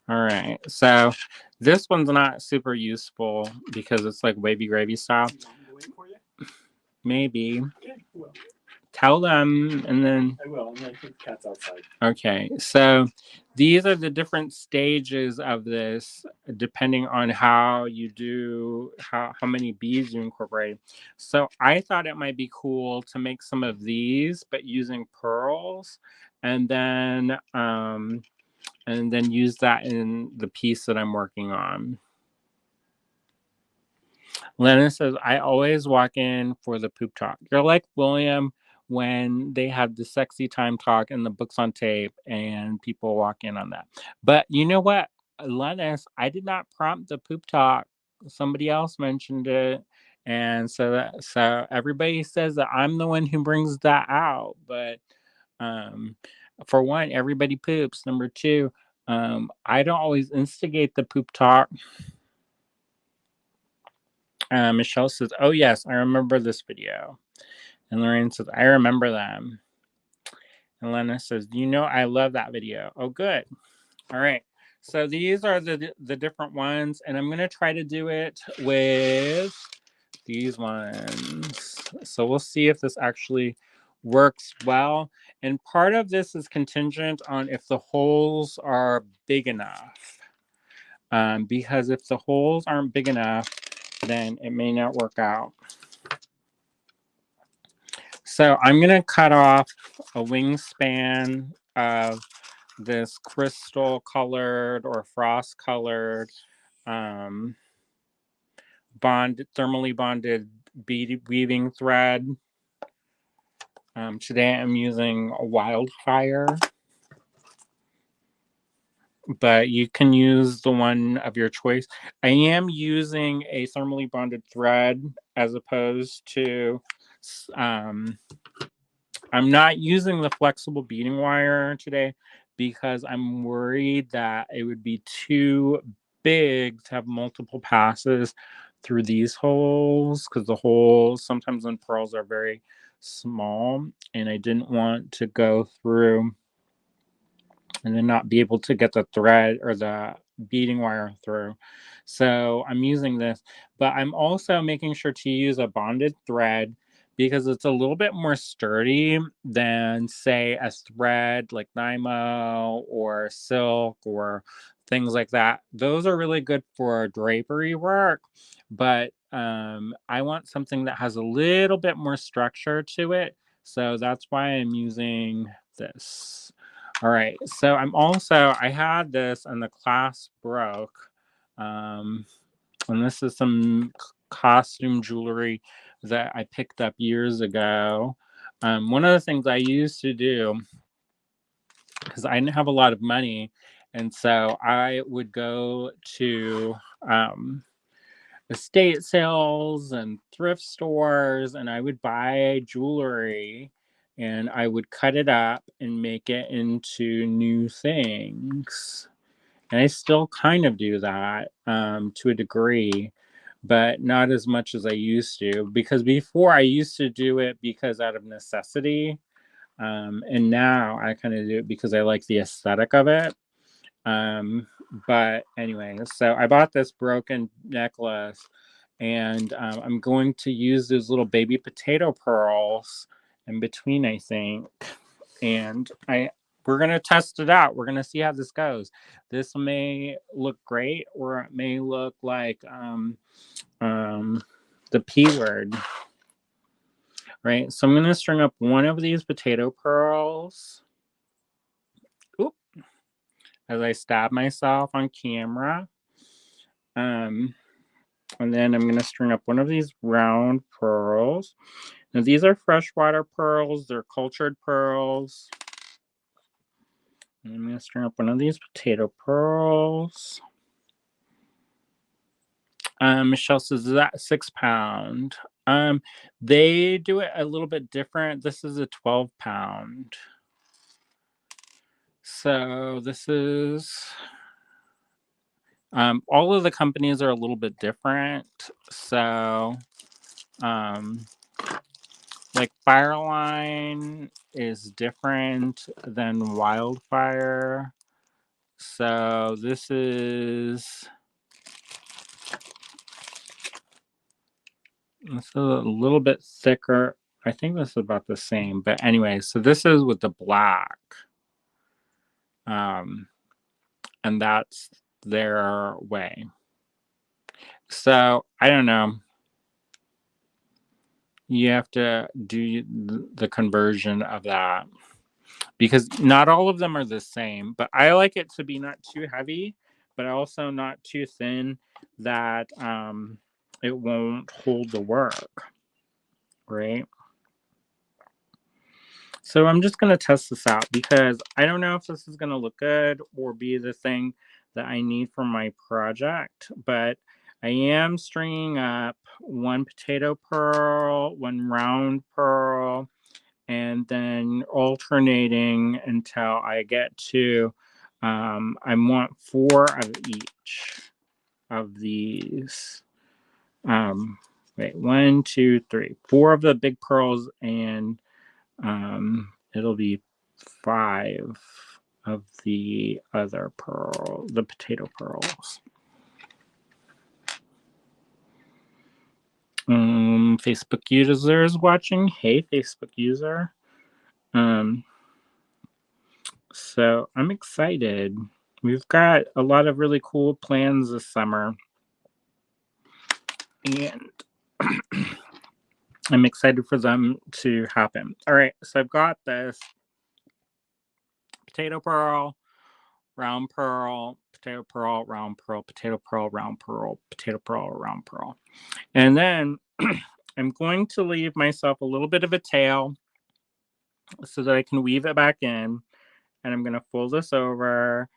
All right. So this one's not super useful because it's like wavy gravy style. You want me to wait for you? Maybe. Okay, well. Tell them and then. I will. And then I think the cat's outside. Okay. So these are the different stages of this depending on how you do, how many beads you incorporate. So I thought it might be cool to make some of these, but using pearls and then use that in the piece that I'm working on. Lennon says, I always walk in for the poop talk. You're like William when they have the sexy time talk and the books on tape and people walk in on that. But you know what, Lennon, I did not prompt the poop talk. Somebody else mentioned it. And so everybody says that I'm the one who brings that out. But for one, everybody poops. Number two, I don't always instigate the poop talk. Michelle says, oh, yes, I remember this video. And Lorraine says, I remember them. And Lena says, you know, I love that video. Oh, good. All right. So these are the different ones. And I'm going to try to do it with these ones. So we'll see if this actually works well. And part of this is contingent on if the holes are big enough. Because if the holes aren't big enough, then it may not work out. So I'm going to cut off a wingspan of this crystal colored or frost colored thermally bonded bead weaving thread. Today I'm using a wildfire, but you can use the one of your choice. I am using a thermally bonded thread as opposed to I'm not using the flexible beading wire today because I'm worried that it would be too big to have multiple passes through these holes, because the holes sometimes in pearls are very small and I didn't want to go through and then not be able to get the thread or the beading wire through. So I'm using this, but I'm also making sure to use a bonded thread because it's a little bit more sturdy than, say, a thread like Nymo or silk or things like that. Those are really good for drapery work, but I want something that has a little bit more structure to it. So that's why I'm using this. All right, so I had this and the clasp broke. And this is some costume jewelry that I picked up years ago. One of the things I used to do, because I didn't have a lot of money, and so I would go to estate sales and thrift stores, and I would buy jewelry and I would cut it up and make it into new things. And I still kind of do that to a degree, but not as much as I used to, because before I used to do it because out of necessity. And now I kind of do it because I like the aesthetic of it. But anyway, so I bought this broken necklace and I'm going to use those little baby potato pearls in between, I think. And we're going to test it out. We're going to see how this goes. This may look great or it may look like the P word. Right? So I'm going to string up one of these potato pearls. Oop. As I stab myself on camera. And then I'm going to string up one of these round pearls. Now, these are freshwater pearls. They're cultured pearls. And I'm going to string up one of these potato pearls. Michelle says, is that 6 pound? They do it a little bit different. This is a 12 pound. So this is All of the companies are a little bit different. So, like Fireline is different than Wildfire. So this is a little bit thicker. I think this is about the same. But anyway, so this is with the black. And that's their way. So I don't know. You have to do the conversion of that because not all of them are the same. But I like it to be not too heavy, but also not too thin that it won't hold the work, right? So I'm just going to test this out because I don't know if this is going to look good or be the thing that I need for my project, but I am stringing up one potato pearl, one round pearl, and then alternating until I get to, I want 4 of each of these. Wait, 1, 2, 3, 4 of the big pearls, and it'll be 5 of the other pearl, the potato pearls. Facebook user is watching. Hey, Facebook user. So I'm excited. We've got a lot of really cool plans this summer. And I'm excited for them to happen. All right, so I've got this potato pearl, round pearl, potato pearl, round pearl, potato pearl, round pearl, potato pearl, round pearl. And then I'm going to leave myself a little bit of a tail so that I can weave it back in. And I'm going to fold this over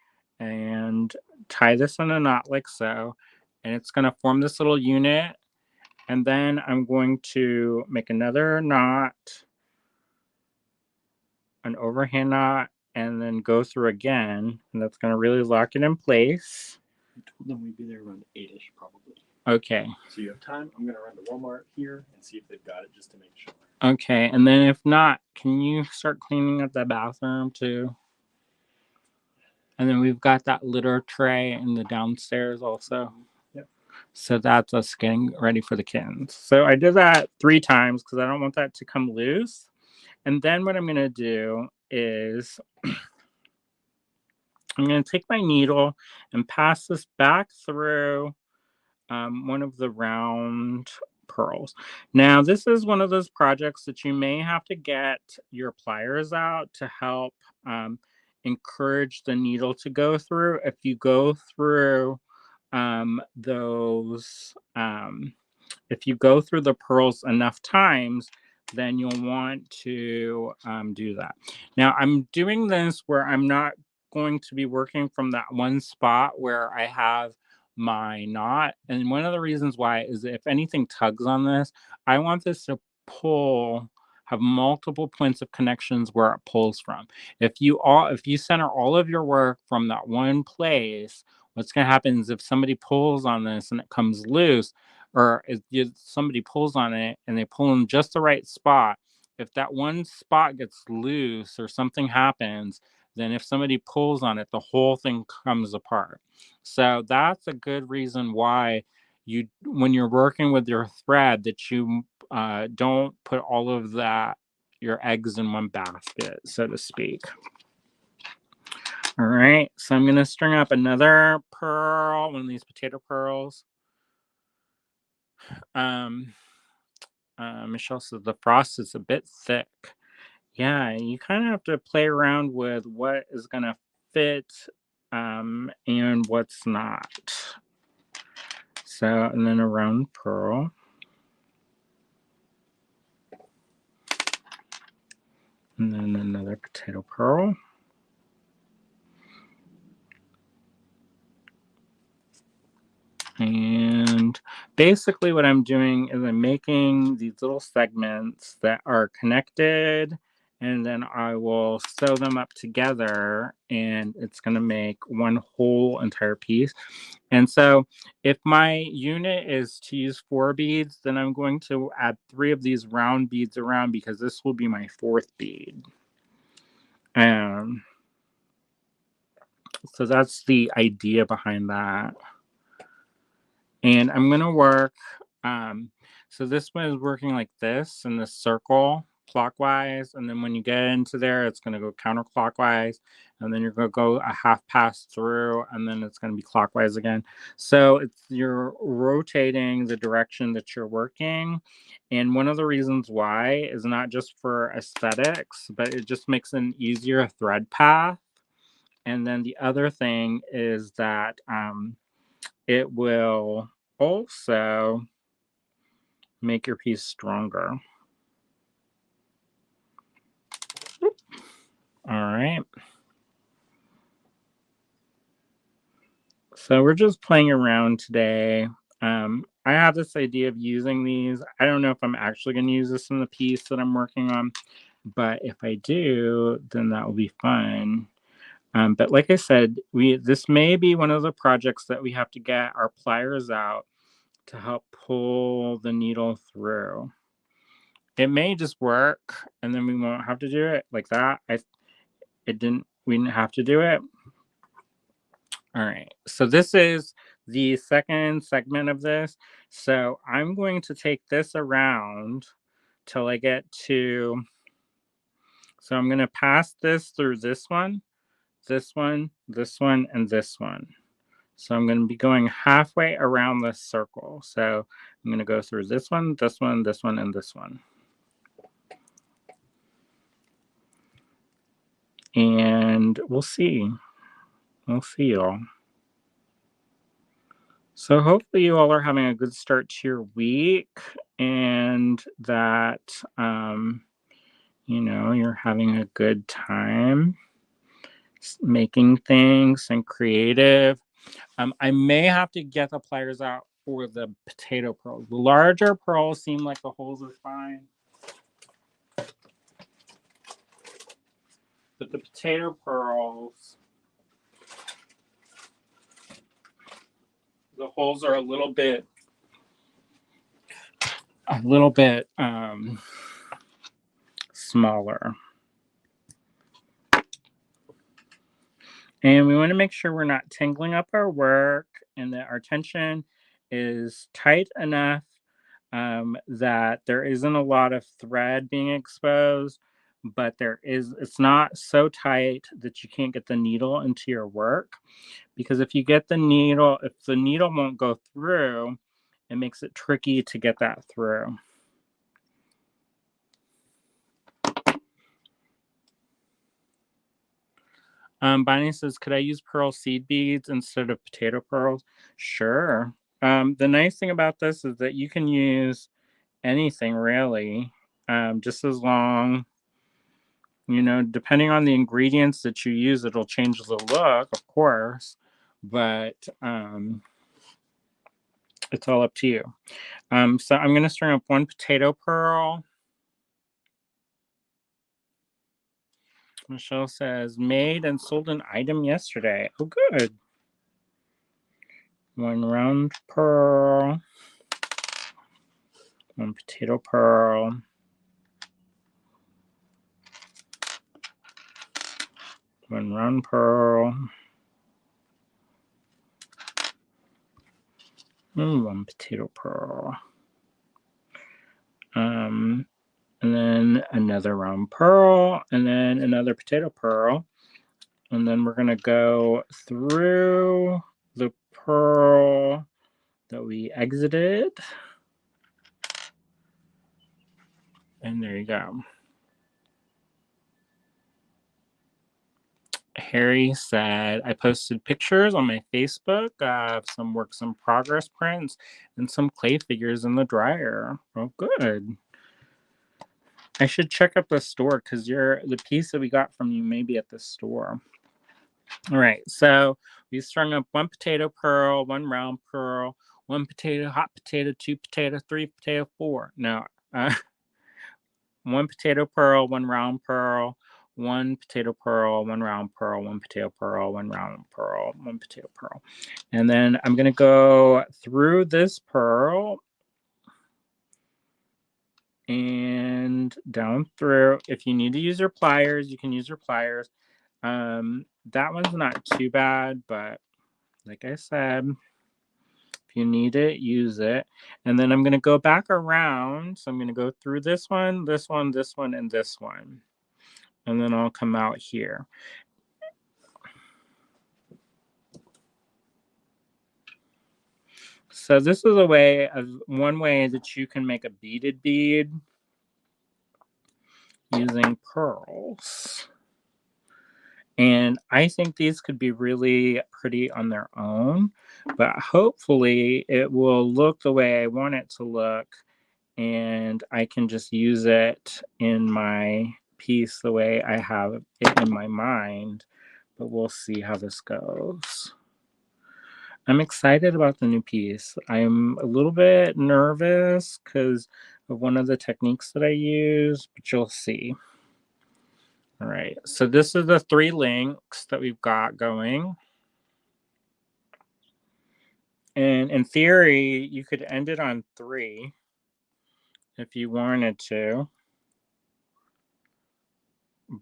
and tie this in a knot like so. And it's going to form this little unit. And then I'm going to make another knot, an overhand knot, and then go through again. And that's going to really lock it in place. I told them we'd be there around 8-ish probably. Okay. So you have time. I'm going to run to Walmart here and see if they've got it just to make sure. Okay. And then if not, can you start cleaning up the bathroom too? And then we've got that litter tray in the downstairs also. Yep. So that's us getting ready for the kittens. So I did that 3 times because I don't want that to come loose. And then what I'm going to do is I'm going to take my needle and pass this back through one of the round pearls. Now, this is one of those projects that you may have to get your pliers out to help encourage the needle to go through. If you go through if you go through the pearls enough times, then you'll want to do that. Now, I'm doing this where I'm not going to be working from that one spot where I have my knot. And one of the reasons why is if anything tugs on this, I want this to pull, have multiple points of connections where it pulls from. If you center all of your work from that one place, what's going to happen is if somebody pulls on this and it comes loose, or if somebody pulls on it and they pull in just the right spot, if that one spot gets loose or something happens, then if somebody pulls on it, the whole thing comes apart. So that's a good reason why when you're working with your thread, that you don't put all of your eggs in one basket, so to speak. All right, so I'm going to string up another pearl, one of these potato pearls. Michelle says the frost is a bit thick. Yeah, you kind of have to play around with what is going to fit and what's not. So, and then a round pearl. And then another potato pearl. And basically what I'm doing is I'm making these little segments that are connected and then I will sew them up together, and it's going to make one whole entire piece. And so if my unit is to use 4 beads, then I'm going to add 3 of these round beads around, because this will be my 4th bead. So that's the idea behind that. And I'm going to work, so this one is working like this in this circle clockwise, and then when you get into there, it's going to go counterclockwise, and then you're going to go a half pass through, and then it's going to be clockwise again. So you're rotating the direction that you're working. And one of the reasons why is not just for aesthetics, but it just makes an easier thread path. And then the other thing is that it will also make your piece stronger. All right. So we're just playing around today. I have this idea of using these. I don't know if I'm actually going to use this in the piece that I'm working on, but if I do, then that will be fun. But like I said, this may be one of the projects that we have to get our pliers out to help pull the needle through. It may just work, and then we won't have to do it like that. We didn't have to do it. All right, so this is the second segment of this. So I'm going to take this around till I get to, so I'm going to pass this through this one, this one, this one, and this one. So I'm going to be going halfway around this circle. So I'm going to go through this one, this one, this one, and this one. And we'll see. We'll see y'all. So hopefully you all are having a good start to your week, and that, you're having a good time making things and creative. I may have to get the pliers out for the potato pearls. The larger pearls seem like the holes are fine, but the potato pearls, the holes are a little bit smaller. And we want to make sure we're not tangling up our work, and that our tension is tight enough that there isn't a lot of thread being exposed, but it's not so tight that you can't get the needle into your work. Because if the needle won't go through, it makes it tricky to get that through. Bonnie says, could I use pearl seed beads instead of potato pearls? Sure. The nice thing about this is that you can use anything really, just as long, depending on the ingredients that you use, it'll change the look, of course, but it's all up to you. So I'm going to string up 1 potato pearl. Michelle says, made and sold an item yesterday. Oh, good. 1 round pearl. 1 potato pearl. 1 round pearl. And 1 potato pearl. And then another round pearl, and then another potato pearl. And then we're going to go through the pearl that we exited. And there you go. Harry said, I posted pictures on my Facebook of some works in progress prints and some clay figures in the dryer. Oh, good. I should check out the store, because the piece that we got from you may be at the store. All right, so we strung up 1 potato pearl, 1 round pearl, 1 potato, hot potato, 2 potato, 3 potato, 4. No, 1 one potato pearl, one round pearl, one potato pearl, one round pearl, one potato pearl, one round pearl, one potato pearl. And then I'm going to go through this pearl and down through. If you need to use your pliers, you can use your pliers. That one's not too bad, but like I said, if you need it, use it. And then I'm going to go back around. So I'm going to go through this one, this one, this one, and this one. And then I'll come out here. So this is one way that you can make a beaded bead using pearls. And I think these could be really pretty on their own, but hopefully it will look the way I want it to look, and I can just use it in my piece the way I have it in my mind, but we'll see how this goes. I'm excited about the new piece. I'm a little bit nervous because of one of the techniques that I use, but you'll see. All right, so this is the 3 links that we've got going. And in theory, you could end it on 3 if you wanted to.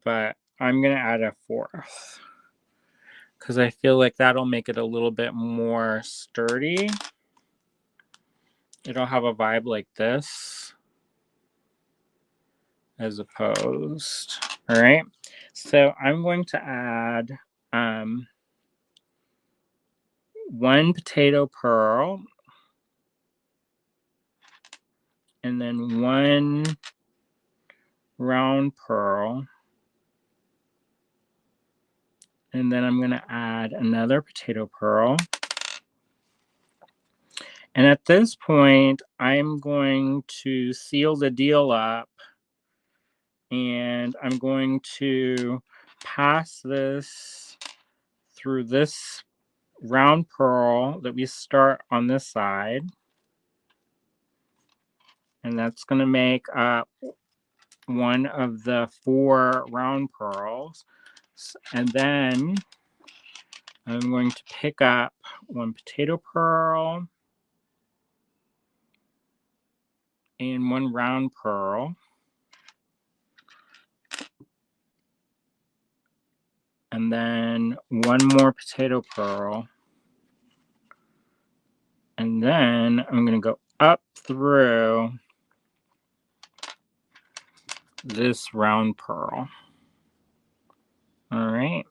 But I'm going to add a 4th because I feel like that'll make it a little bit more sturdy. It'll have a vibe like this as opposed. All right, so I'm going to add 1 potato pearl and then 1 round pearl, and then I'm going to add another potato pearl. And at this point, I'm going to seal the deal up, and I'm going to pass this through this round pearl that we start on this side. And that's going to make up one of the 4 round pearls. And then I'm going to pick up 1 potato pearl and 1 round pearl. And then 1 more potato pearl. And then I'm going to go up through this round pearl. All right.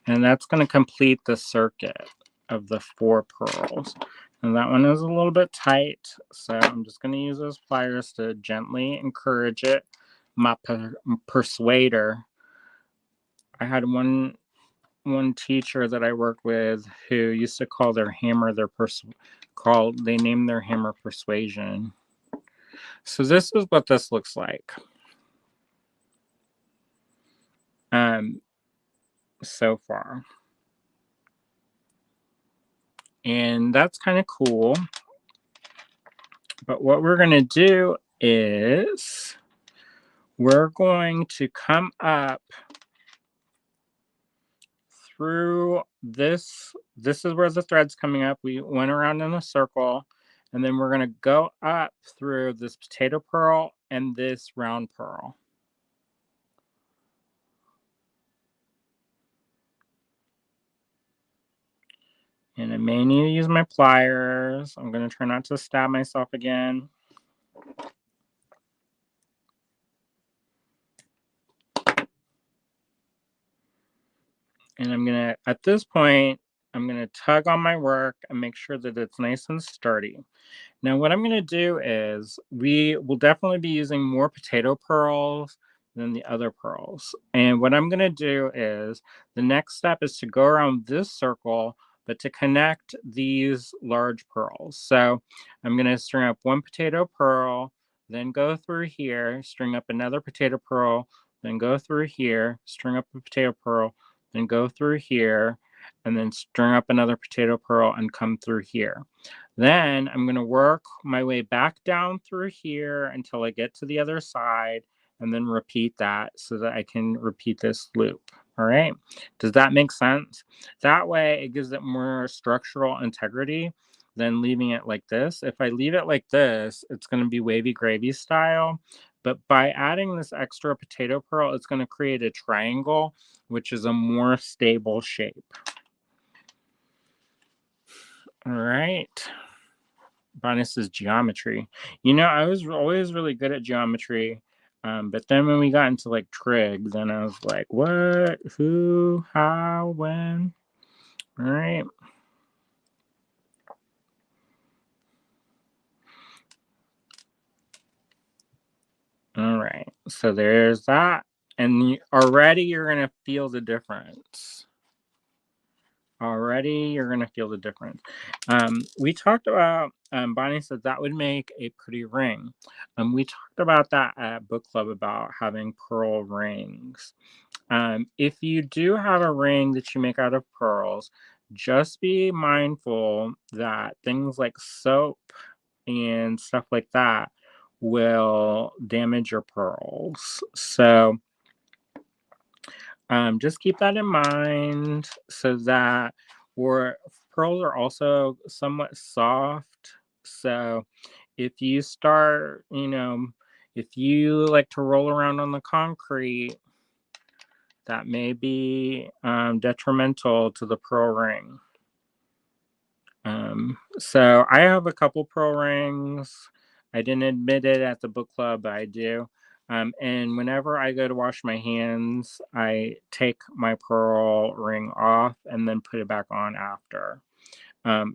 And that's going to complete the circuit of the 4 pearls. And that one is a little bit tight, so I'm just going to use those pliers to gently encourage it. My persuader. I had one teacher that I worked with who used to call their hammer they named their hammer persuasion. So this is what this looks like. So far. And that's kind of cool. But what we're going to do is we're going to come up through this. This is where the thread's coming up. We went around in a circle, and then we're going to go up through this potato pearl and this round pearl. And I may need to use my pliers. I'm going to try not to stab myself again. And I'm going to, at this point, I'm going to tug on my work and make sure that it's nice and sturdy. Now, what I'm going to do is we will definitely be using more potato pearls than the other pearls. And what I'm going to do is the next step is to go around this circle, but to connect these large pearls. So I'm going to string up 1 potato pearl, then go through here, string up another potato pearl, then go through here, string up a potato pearl, then go through here. and then string up another potato pearl and come through here. Then I'm going to work my way back down through here until I get to the other side, and then repeat that so that I can repeat this loop. All right. Does that make sense? That way it gives it more structural integrity than leaving it like this. If I leave it like this, it's going to be wavy gravy style. But by adding this extra potato pearl, it's going to create a triangle, which is a more stable shape. All right. Bonnie says geometry. You know, I was always really good at geometry. But then when we got into like trig, then I was like, what, who, how, when? All right. All right. So there's that. And already you're going to feel the difference. Already you're going to feel the difference. We talked about, Bonnie said that would make a pretty ring. We talked about that at book club about having pearl rings. If you do have a ring that you make out of pearls, just be mindful that things like soap and stuff like that will damage your pearls. So just keep that in mind, so that pearls are also somewhat soft. So if you start, if you like to roll around on the concrete, that may be detrimental to the pearl ring. So I have a couple pearl rings. I didn't admit it at the book club, but I do. And whenever I go to wash my hands, I take my pearl ring off and then put it back on after.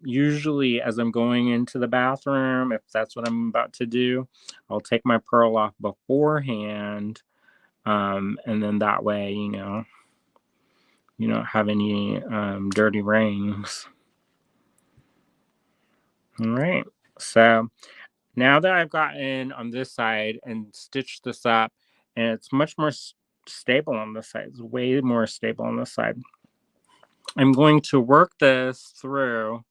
Usually as I'm going into the bathroom, if that's what I'm about to do, I'll take my pearl off beforehand. And then that way, you don't have any dirty rings. All right. So now that I've gotten on this side and stitched this up, and it's much more stable on this side, it's way more stable on this side, I'm going to work this through.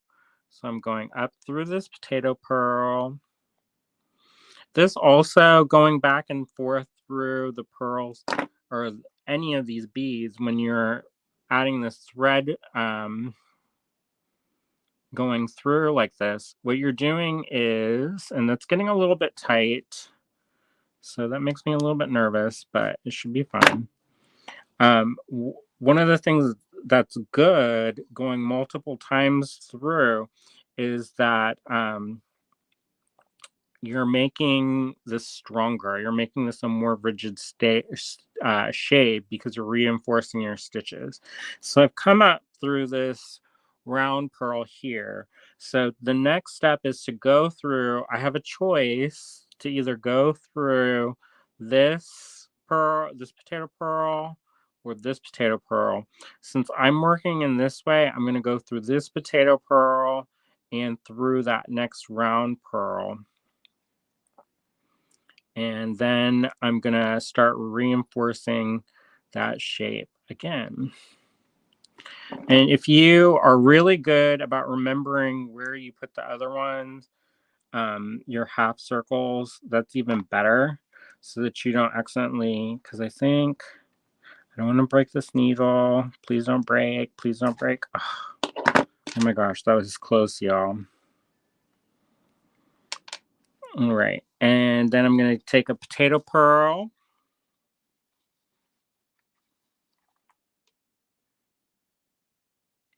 So I'm going up through this potato pearl. This also going back and forth through the pearls or any of these beads when you're adding this thread going through like this, what you're doing is, and that's getting a little bit tight, so that makes me a little bit nervous, but it should be fine. One of the things that's good going multiple times through is that you're making this stronger. You're making this a more rigid shape because you're reinforcing your stitches. So I've come up through this round pearl here. So the next step is to go through, I have a choice to either go through this pearl, this potato pearl, or this potato pearl. Since I'm working in this way, I'm going to go through this potato pearl and through that next round pearl. And then I'm going to start reinforcing that shape again. And if you are really good about remembering where you put the other ones, your half circles, that's even better, so that you don't accidentally, because I don't want to break this needle. Please don't break. Please don't break. Oh my gosh, that was close, y'all. All right. And then I'm going to take a potato pearl.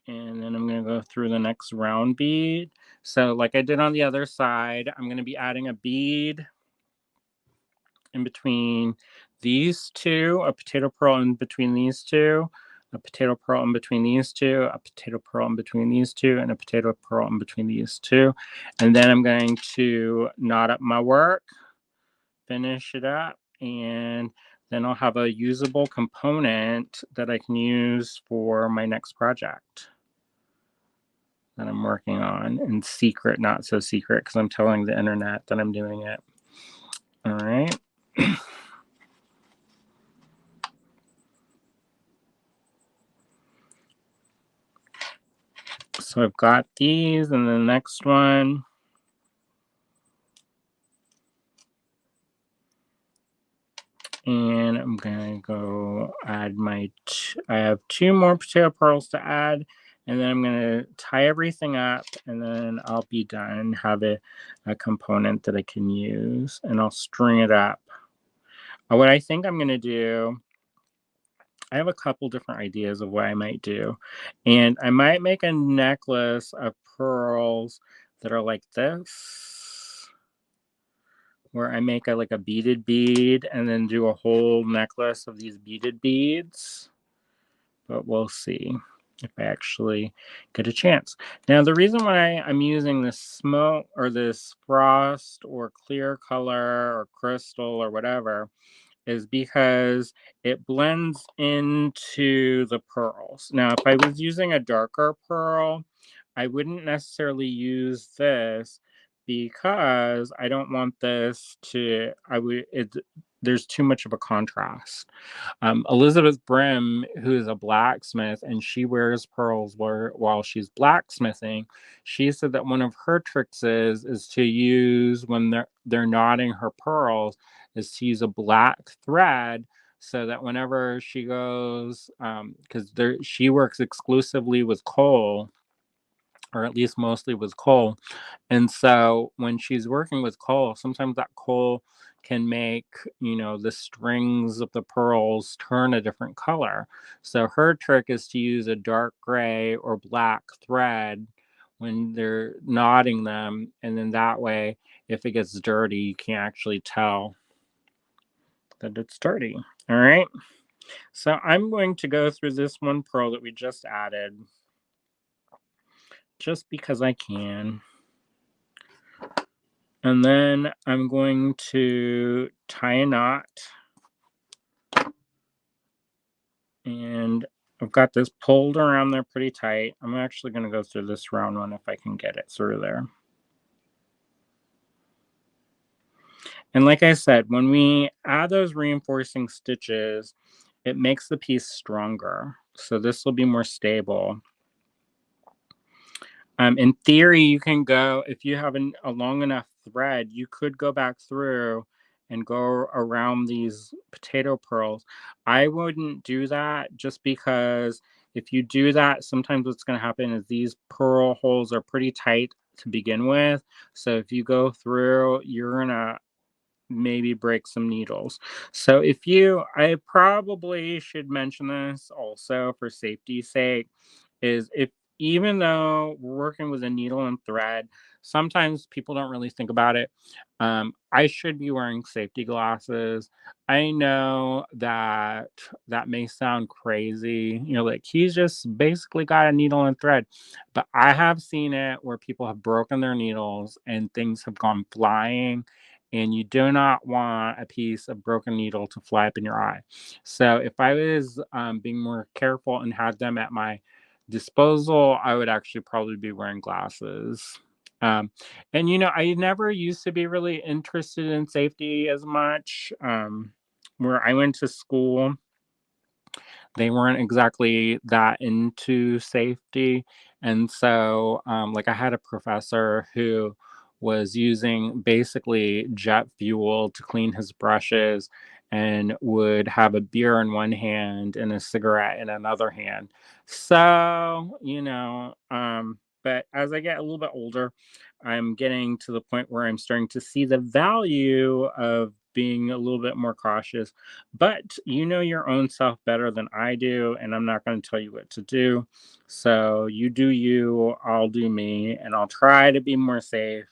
And then I'm going to go through the next round bead. So like I did on the other side, I'm going to be adding a bead in between these two, a potato pearl in between these two, a potato pearl in between these two, a potato pearl in between these two, and a potato pearl in between these two. And then I'm going to knot up my work, finish it up, and then I'll have a usable component that I can use for my next project that I'm working on, in secret, not so secret, because I'm telling the internet that I'm doing it. All right. So I've got these, and the next one. And I'm gonna go add I have 2 more potato pearls to add, and then I'm gonna tie everything up, and then I'll be done, have a component that I can use, and I'll string it up. What I think I'm gonna do, I have a couple different ideas of what I might do, and I might make a necklace of pearls that are like this, where I make like a beaded bead and then do a whole necklace of these beaded beads. But we'll see if I actually get a chance. Now, the reason why I'm using this smoke or this frost or clear color or crystal or whatever is because it blends into the pearls. Now, if I was using a darker pearl, I wouldn't necessarily use this because I don't want this to, there's too much of a contrast. Elizabeth Brim, who is a blacksmith, and she wears pearls while she's blacksmithing, she said that one of her tricks is to use, when they're knotting her pearls, is to use a black thread, so that whenever she goes, because she works exclusively with coal, or at least mostly with coal. And so when she's working with coal, sometimes that coal can make, the strings of the pearls turn a different color. So her trick is to use a dark gray or black thread when they're knotting them. And then that way, if it gets dirty, you can't actually tell that it's dirty. All right. So I'm going to go through this one pearl that we just added just because I can. And then I'm going to tie a knot. And I've got this pulled around there pretty tight. I'm actually going to go through this round one if I can get it through there. And like I said, when we add those reinforcing stitches, it makes the piece stronger. So this will be more stable. In theory, you can go, if you have a long enough thread, you could go back through and go around these potato pearls. I wouldn't do that just because if you do that, sometimes what's going to happen is these pearl holes are pretty tight to begin with. So if you go through, you're going to maybe break some needles. So I probably should mention this also for safety's sake, is if, even though we're working with a needle and thread, sometimes people don't really think about it. I should be wearing safety glasses. I know that may sound crazy. Like, he's just basically got a needle and thread. But I have seen it where people have broken their needles and things have gone flying, and you do not want a piece of broken needle to fly up in your eye. So if I was being more careful and had them at my disposal, I would actually probably be wearing glasses. And I never used to be really interested in safety as much. Where I went to school, they weren't exactly that into safety. And so, like, I had a professor who was using basically jet fuel to clean his brushes and would have a beer in one hand and a cigarette in another hand. So, but as I get a little bit older, I'm getting to the point where I'm starting to see the value of being a little bit more cautious. But you know your own self better than I do, and I'm not going to tell you what to do. So you do you, I'll do me, and I'll try to be more safe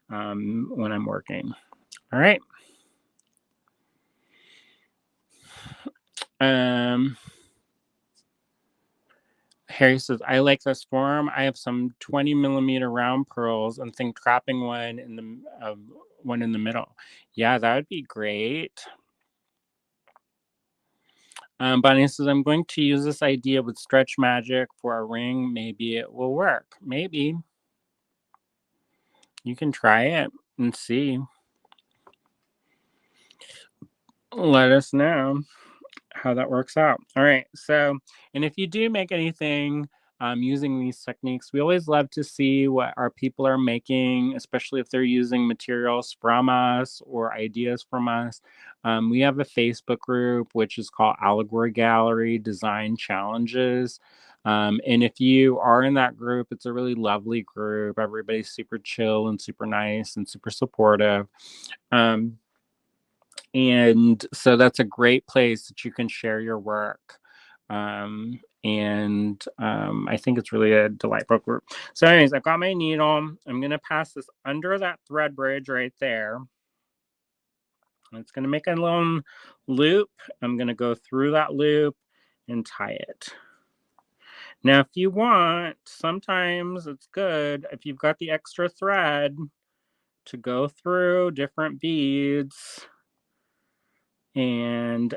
when I'm working. All right. Harry says, I like this form. I have some 20 millimeter round pearls and think trapping one in the middle. Yeah, that would be great. Bonnie says, I'm going to use this idea with stretch magic for a ring. Maybe it will work. Maybe. You can try it and see. Let us know how that works out. All right. So, and if you do make anything using these techniques. We always love to see what our people are making, especially if they're using materials from us or ideas from us. We have a Facebook group, which is called Allegory Gallery Design Challenges. And if you are in that group, it's a really lovely group. Everybody's super chill and super nice and super supportive. And so that's a great place that you can share your work. I think it's really a delightful group. So anyways, I've got my needle. I'm going to pass this under that thread bridge right there. It's going to make a little loop. I'm going to go through that loop and tie it. Now, if you want, sometimes it's good if you've got the extra thread to go through different beads and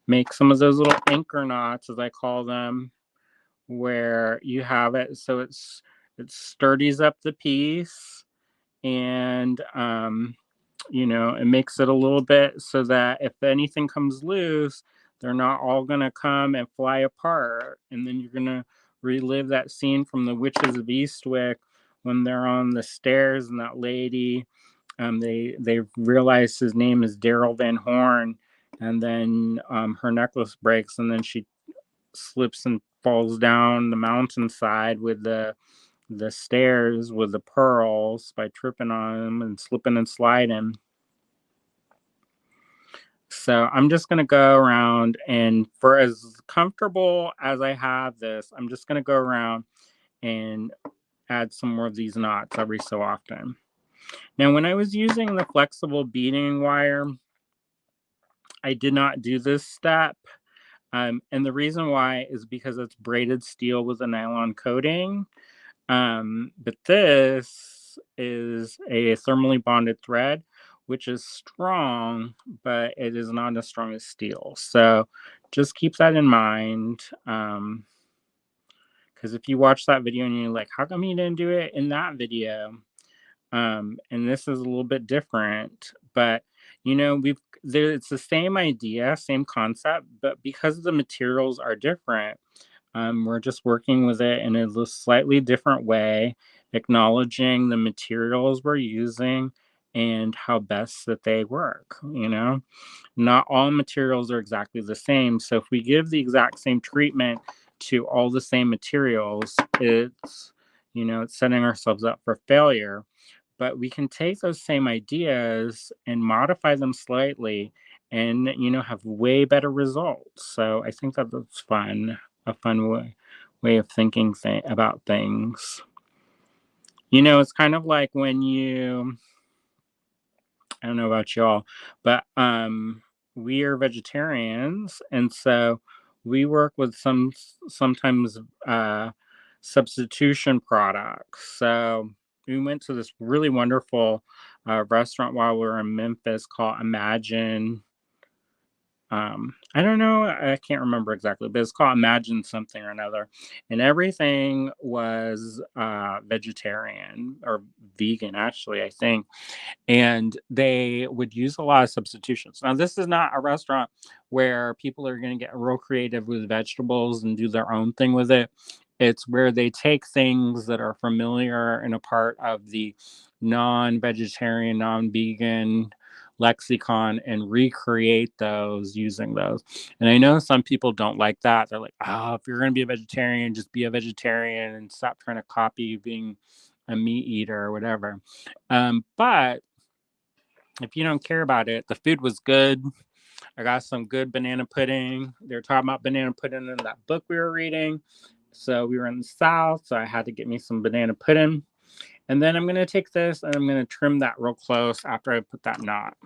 make some of those little anchor knots, as I call them, where you have it so it sturdies up the piece, and it makes it a little bit so that if anything comes loose, they're not all gonna come and fly apart, and then you're gonna relive that scene from The Witches of Eastwick when they're on the stairs and that lady, they realize his name is Daryl Van Horn, and then her necklace breaks, and then she slips and falls down the mountainside with the stairs with the pearls by tripping on them and slipping and sliding. So I'm just going to go around, and for as comfortable as I have this, I'm just going to go around and add some more of these knots every so often. Now, when I was using the flexible beading wire, I did not do this step. And the reason why is because it's braided steel with a nylon coating. But this is a thermally bonded thread, which is strong, but it is not as strong as steel. So just keep that in mind. Because if you watch that video and you're like, how come you didn't do it in that video? And this is a little bit different, but it's the same idea, same concept, but because the materials are different, we're just working with it in a slightly different way, acknowledging the materials we're using and how best that they work. Not all materials are exactly the same. So if we give the exact same treatment to all the same materials, it's setting ourselves up for failure. But we can take those same ideas and modify them slightly and have way better results. So I think that that's fun, a fun way of thinking about things. It's kind of like when I don't know about y'all, but we are vegetarians, and so we work with sometimes substitution products. So we went to this really wonderful restaurant while we were in Memphis called Imagine. I don't know, I can't remember exactly, but it's called Imagine something or another, and everything was vegetarian or vegan, actually, I think. And they would use a lot of substitutions. Now, this is not a restaurant where people are going to get real creative with vegetables and do their own thing with it. It's where they take things that are familiar and a part of the non-vegetarian, non-vegan lexicon and recreate those using those. And I know some people don't like that. They're like, oh, if you're going to be a vegetarian, just be a vegetarian and stop trying to copy being a meat eater or whatever. But if you don't care about it, the food was good. I got some good banana pudding. They were talking about banana pudding in that book we were reading. So we were in the South, so I had to get me some banana pudding. And then I'm going to take this and I'm going to trim that real close after I put that knot.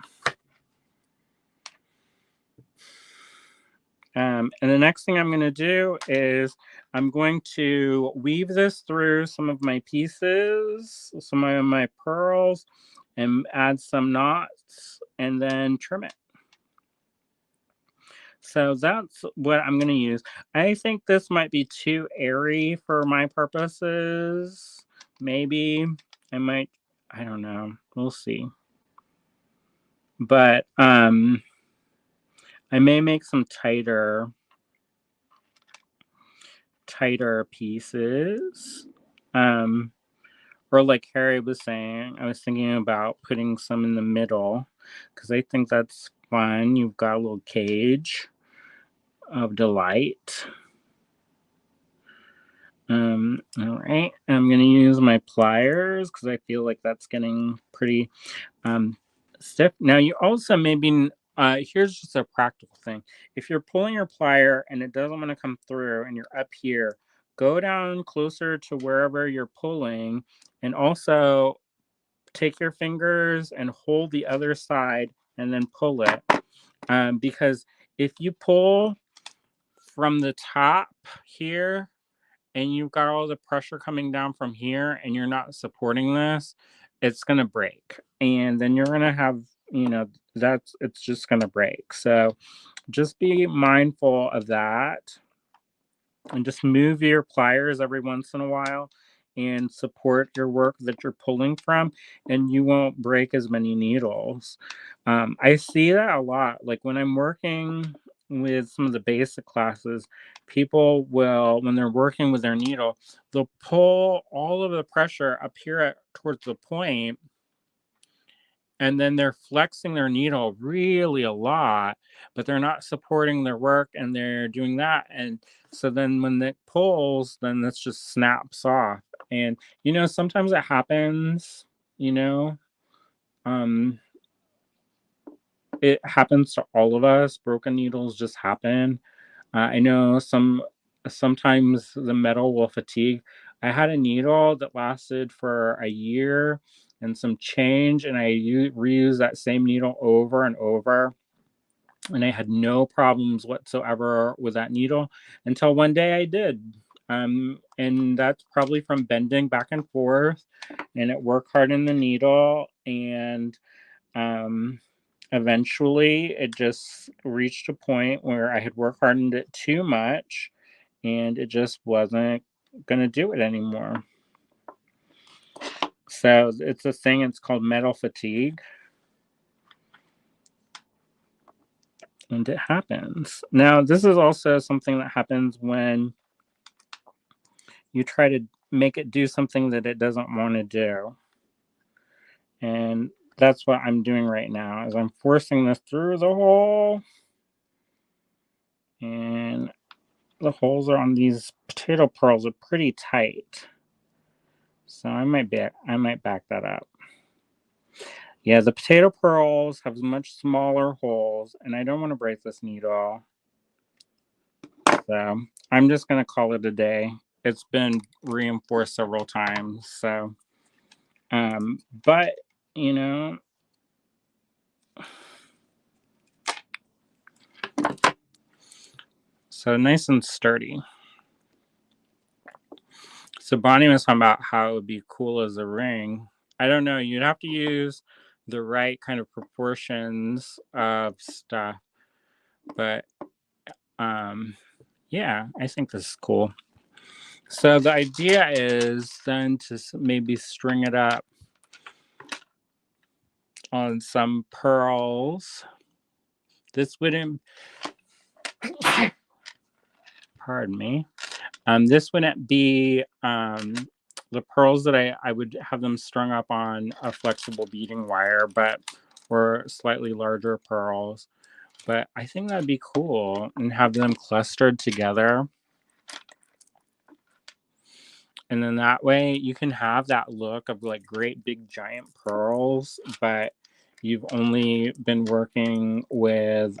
And the next thing I'm going to do is I'm going to weave this through some of my pieces, some of my pearls, and add some knots and then trim it. So that's what I'm going to use. I think this might be too airy for my purposes. Maybe I don't know. We'll see. But I may make some tighter. tighter pieces. Or like Harry was saying, I was thinking about putting some in the middle because I think that's fun. You've got a little cage of delight. All right, I'm gonna use my pliers because I feel like that's getting pretty stiff. Now you also maybe here's just a practical thing. If you're pulling your plier and it doesn't want to come through and you're up here, go down closer to wherever you're pulling, and also take your fingers and hold the other side and then pull it. Because if you pull from the top here and you've got all the pressure coming down from here and you're not supporting this, it's going to break. And then you're going to have, it's just going to break. So just be mindful of that and just move your pliers every once in a while and support your work that you're pulling from, and you won't break as many needles. I see that a lot. Like when I'm working with some of the basic classes, people will, when they're working with their needle, they'll pull all of the pressure up here towards the point, and then they're flexing their needle really a lot, but they're not supporting their work and they're doing that. And so then when it pulls, then this just snaps off. And, sometimes it happens, you know, um, it happens to all of us. Broken needles just happen. I know sometimes the metal will fatigue. I had a needle that lasted for a year and some change, and I reused that same needle over and over, and I had no problems whatsoever with that needle until one day I did. And that's probably from bending back and forth, and it worked hard in the needle, and eventually it just reached a point where I had worked hardened it too much and it just wasn't going to do it anymore. So it's a thing, it's called metal fatigue. And it happens. Now, this is also something that happens when you try to make it do something that it doesn't want to do. And that's what I'm doing right now, is I'm forcing this through the hole. And the holes are on these potato pearls are pretty tight. So I might back that up. Yeah, the potato pearls have much smaller holes, and I don't want to break this needle. So I'm just going to call it a day. It's been reinforced several times. So, but, so nice and sturdy. So Bonnie was talking about how it would be cool as a ring. I don't know. You'd have to use the right kind of proportions of stuff. But yeah, I think this is cool. So the idea is then to maybe string it up on some pearls. This wouldn't, pardon me. This wouldn't be the pearls that I would have them strung up on a flexible beading wire, or slightly larger pearls. But I think that'd be cool, and have them clustered together. And then that way you can have that look of like great big giant pearls, but you've only been working with,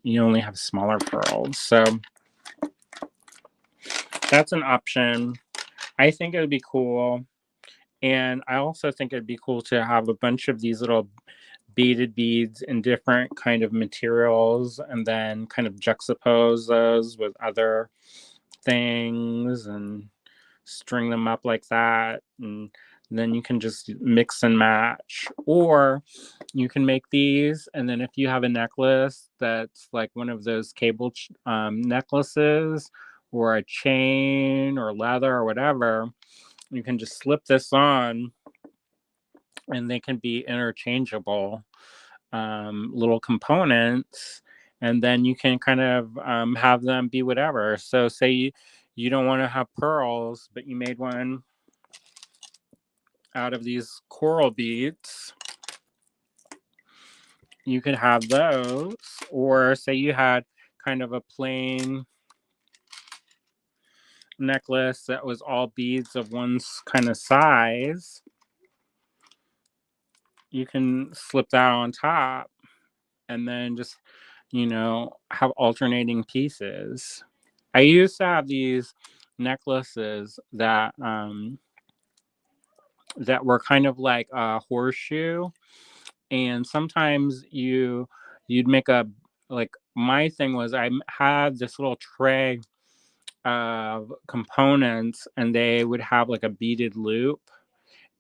you only have smaller pearls. So that's an option. I think it would be cool. And I also think it'd be cool to have a bunch of these little beaded beads in different kind of materials and then kind of juxtapose those with other things and string them up like that. And then you can just mix and match. Or you can make these, and then if you have a necklace that's like one of those cable necklaces, or a chain or leather or whatever, you can just slip this on and they can be interchangeable little components, and then you can kind of have them be whatever. So say you don't want to have pearls, but you made one out of these coral beads, you could have those. Or say you had kind of a plain necklace that was all beads of one kind of size, you can slip that on top and then just, have alternating pieces. I used to have these necklaces that were kind of like a horseshoe, and sometimes you'd make a, like, my thing was I had this little tray of components, and they would have like a beaded loop,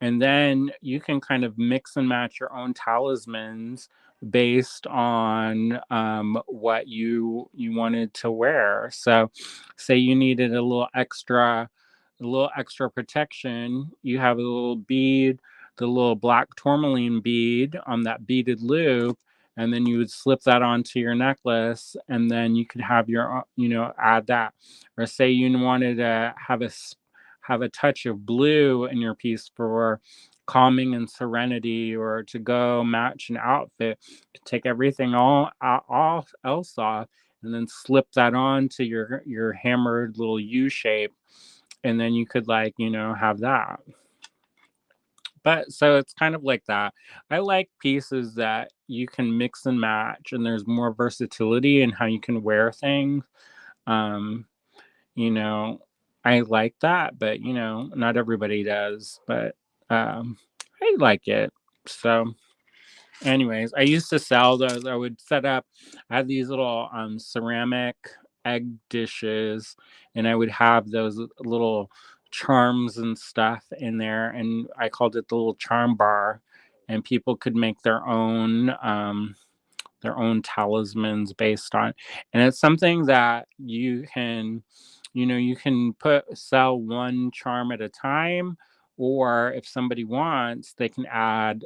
and then you can kind of mix and match your own talismans based on what you wanted to wear. So say you needed a little extra protection, you have a little bead, the little black tourmaline bead on that beaded loop, and then you would slip that onto your necklace, and then you could have your, add that. Or say you wanted to have a touch of blue in your piece for calming and serenity, or to go match an outfit, take everything all else off, and then slip that on to your hammered little U shape, and then you could, like, have that. But so it's kind of like that. I like pieces that you can mix and match, and there's more versatility in how you can wear things. um you know I like that, but not everybody does. But I like it. So anyways, I used to sell those. I would set up, I had these little ceramic egg dishes, and I would have those little charms and stuff in there, and I called it the little charm bar, and people could make their own talismans based on, and it's something that you can sell one charm at a time, or if somebody wants, they can add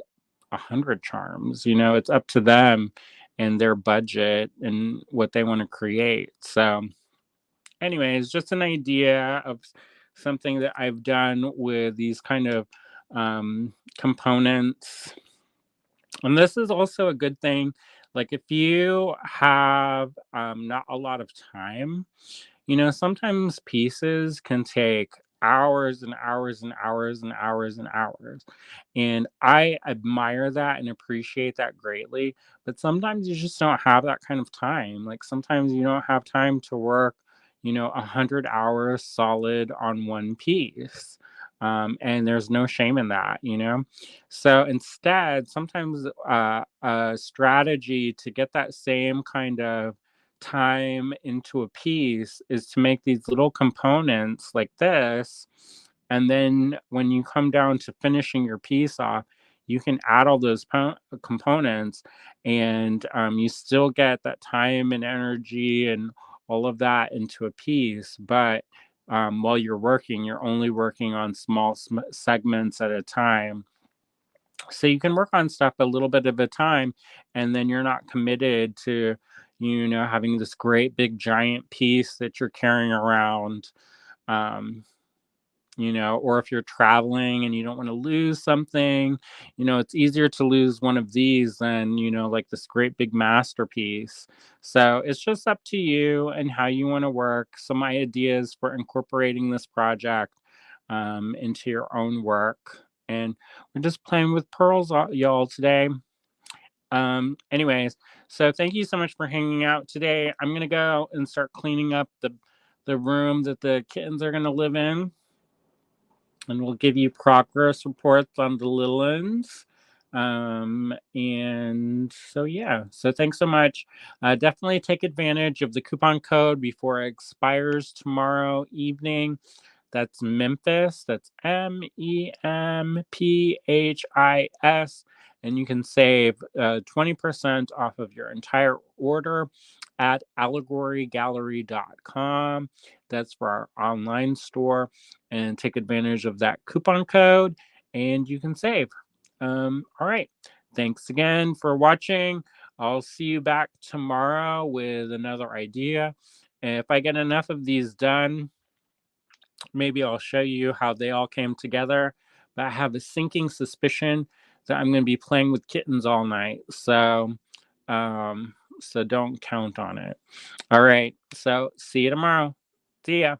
100 charms. It's up to them and their budget and what they want to create. So anyways, just an idea of something that I've done with these kind of components. And this is also a good thing. Like, if you have not a lot of time, sometimes pieces can take hours and hours and hours and hours and hours. And I admire that and appreciate that greatly. But sometimes you just don't have that kind of time. Like, sometimes you don't have time to work, 100 hours solid on one piece. And there's no shame in that. So instead, sometimes a strategy to get that same kind of time into a piece is to make these little components like this. And then when you come down to finishing your piece off, you can add all those components, and you still get that time and energy and all of that into a piece. But while you're working, you're only working on small segments at a time. So you can work on stuff a little bit at a time, and then you're not committed to having this great big giant piece that you're carrying around. um or if you're traveling and you don't want to lose something, it's easier to lose one of these than like this great big masterpiece. So it's just up to you and how you want to work. Some ideas for incorporating this project into your own work. And we're just playing with pearls, y'all, today. Anyways, so thank you so much for hanging out today. I'm gonna go and start cleaning up the room that the kittens are gonna live in, and we'll give you progress reports on the little ones. And so yeah, so thanks so much. Definitely take advantage of the coupon code before it expires tomorrow evening. That's Memphis. That's MEMPHIS. And you can save 20% off of your entire order at allegorygallery.com. That's for our online store. And take advantage of that coupon code, and you can save. All right. Thanks again for watching. I'll see you back tomorrow with another idea. And if I get enough of these done, Maybe I'll show you how they all came together. But I have a sinking suspicion that I'm going to be playing with kittens all night. So don't count on it. All right. So see you tomorrow. See ya.